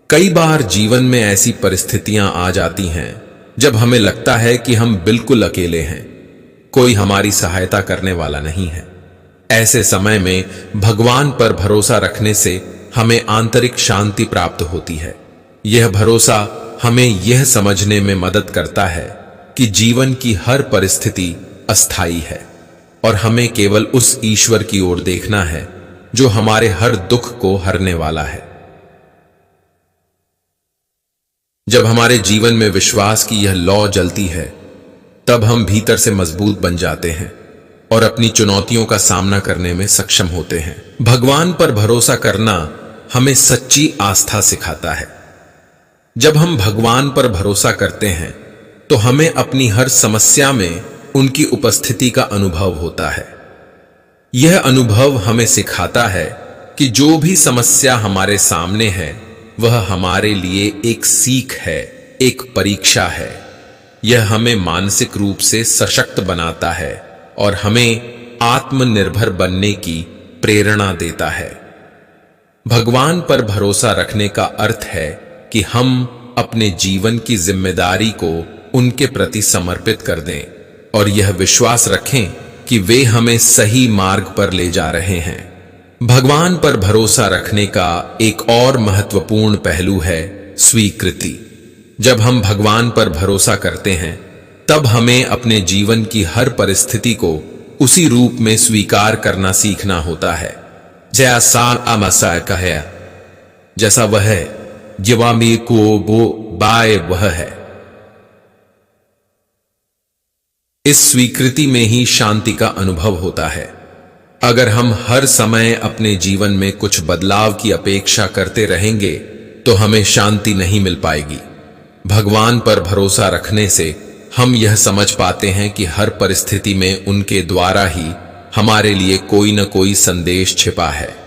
कई बार जीवन में ऐसी परिस्थितियां आ जाती हैं जब हमें लगता है कि हम बिल्कुल अकेले हैं, कोई हमारी सहायता करने वाला नहीं है। ऐसे समय में भगवान पर भरोसा रखने से हमें आंतरिक शांति प्राप्त होती है। यह भरोसा हमें यह समझने में मदद करता है कि जीवन की हर परिस्थिति अस्थायी है और हमें केवल उस ईश्वर की ओर देखना है जो हमारे हर दुख को हरने वाला है। जब हमारे जीवन में विश्वास की यह लौ जलती है, तब हम भीतर से मजबूत बन जाते हैं और अपनी चुनौतियों का सामना करने में सक्षम होते हैं। भगवान पर भरोसा करना हमें सच्ची आस्था सिखाता है। जब हम भगवान पर भरोसा करते हैं तो हमें अपनी हर समस्या में उनकी उपस्थिति का अनुभव होता है। यह अनुभव हमें सिखाता है कि जो भी समस्या हमारे सामने है वह हमारे लिए एक सीख है, एक परीक्षा है। यह हमें मानसिक रूप से सशक्त बनाता है और हमें आत्मनिर्भर बनने की प्रेरणा देता है। भगवान पर भरोसा रखने का अर्थ है कि हम अपने जीवन की जिम्मेदारी को उनके प्रति समर्पित कर दें और यह विश्वास रखें कि वे हमें सही मार्ग पर ले जा रहे हैं। भगवान पर भरोसा रखने का एक और महत्वपूर्ण पहलू है स्वीकृति। जब हम भगवान पर भरोसा करते हैं तब हमें अपने जीवन की हर परिस्थिति को उसी रूप में स्वीकार करना सीखना होता है। जैसा वह है, जवामी को वो बाय वह है। इस स्वीकृति में ही शांति का अनुभव होता है। अगर हम हर समय अपने जीवन में कुछ बदलाव की अपेक्षा करते रहेंगे तो हमें शांति नहीं मिल पाएगी। भगवान पर भरोसा रखने से हम यह समझ पाते हैं कि हर परिस्थिति में उनके द्वारा ही हमारे लिए कोई न कोई संदेश छिपा है।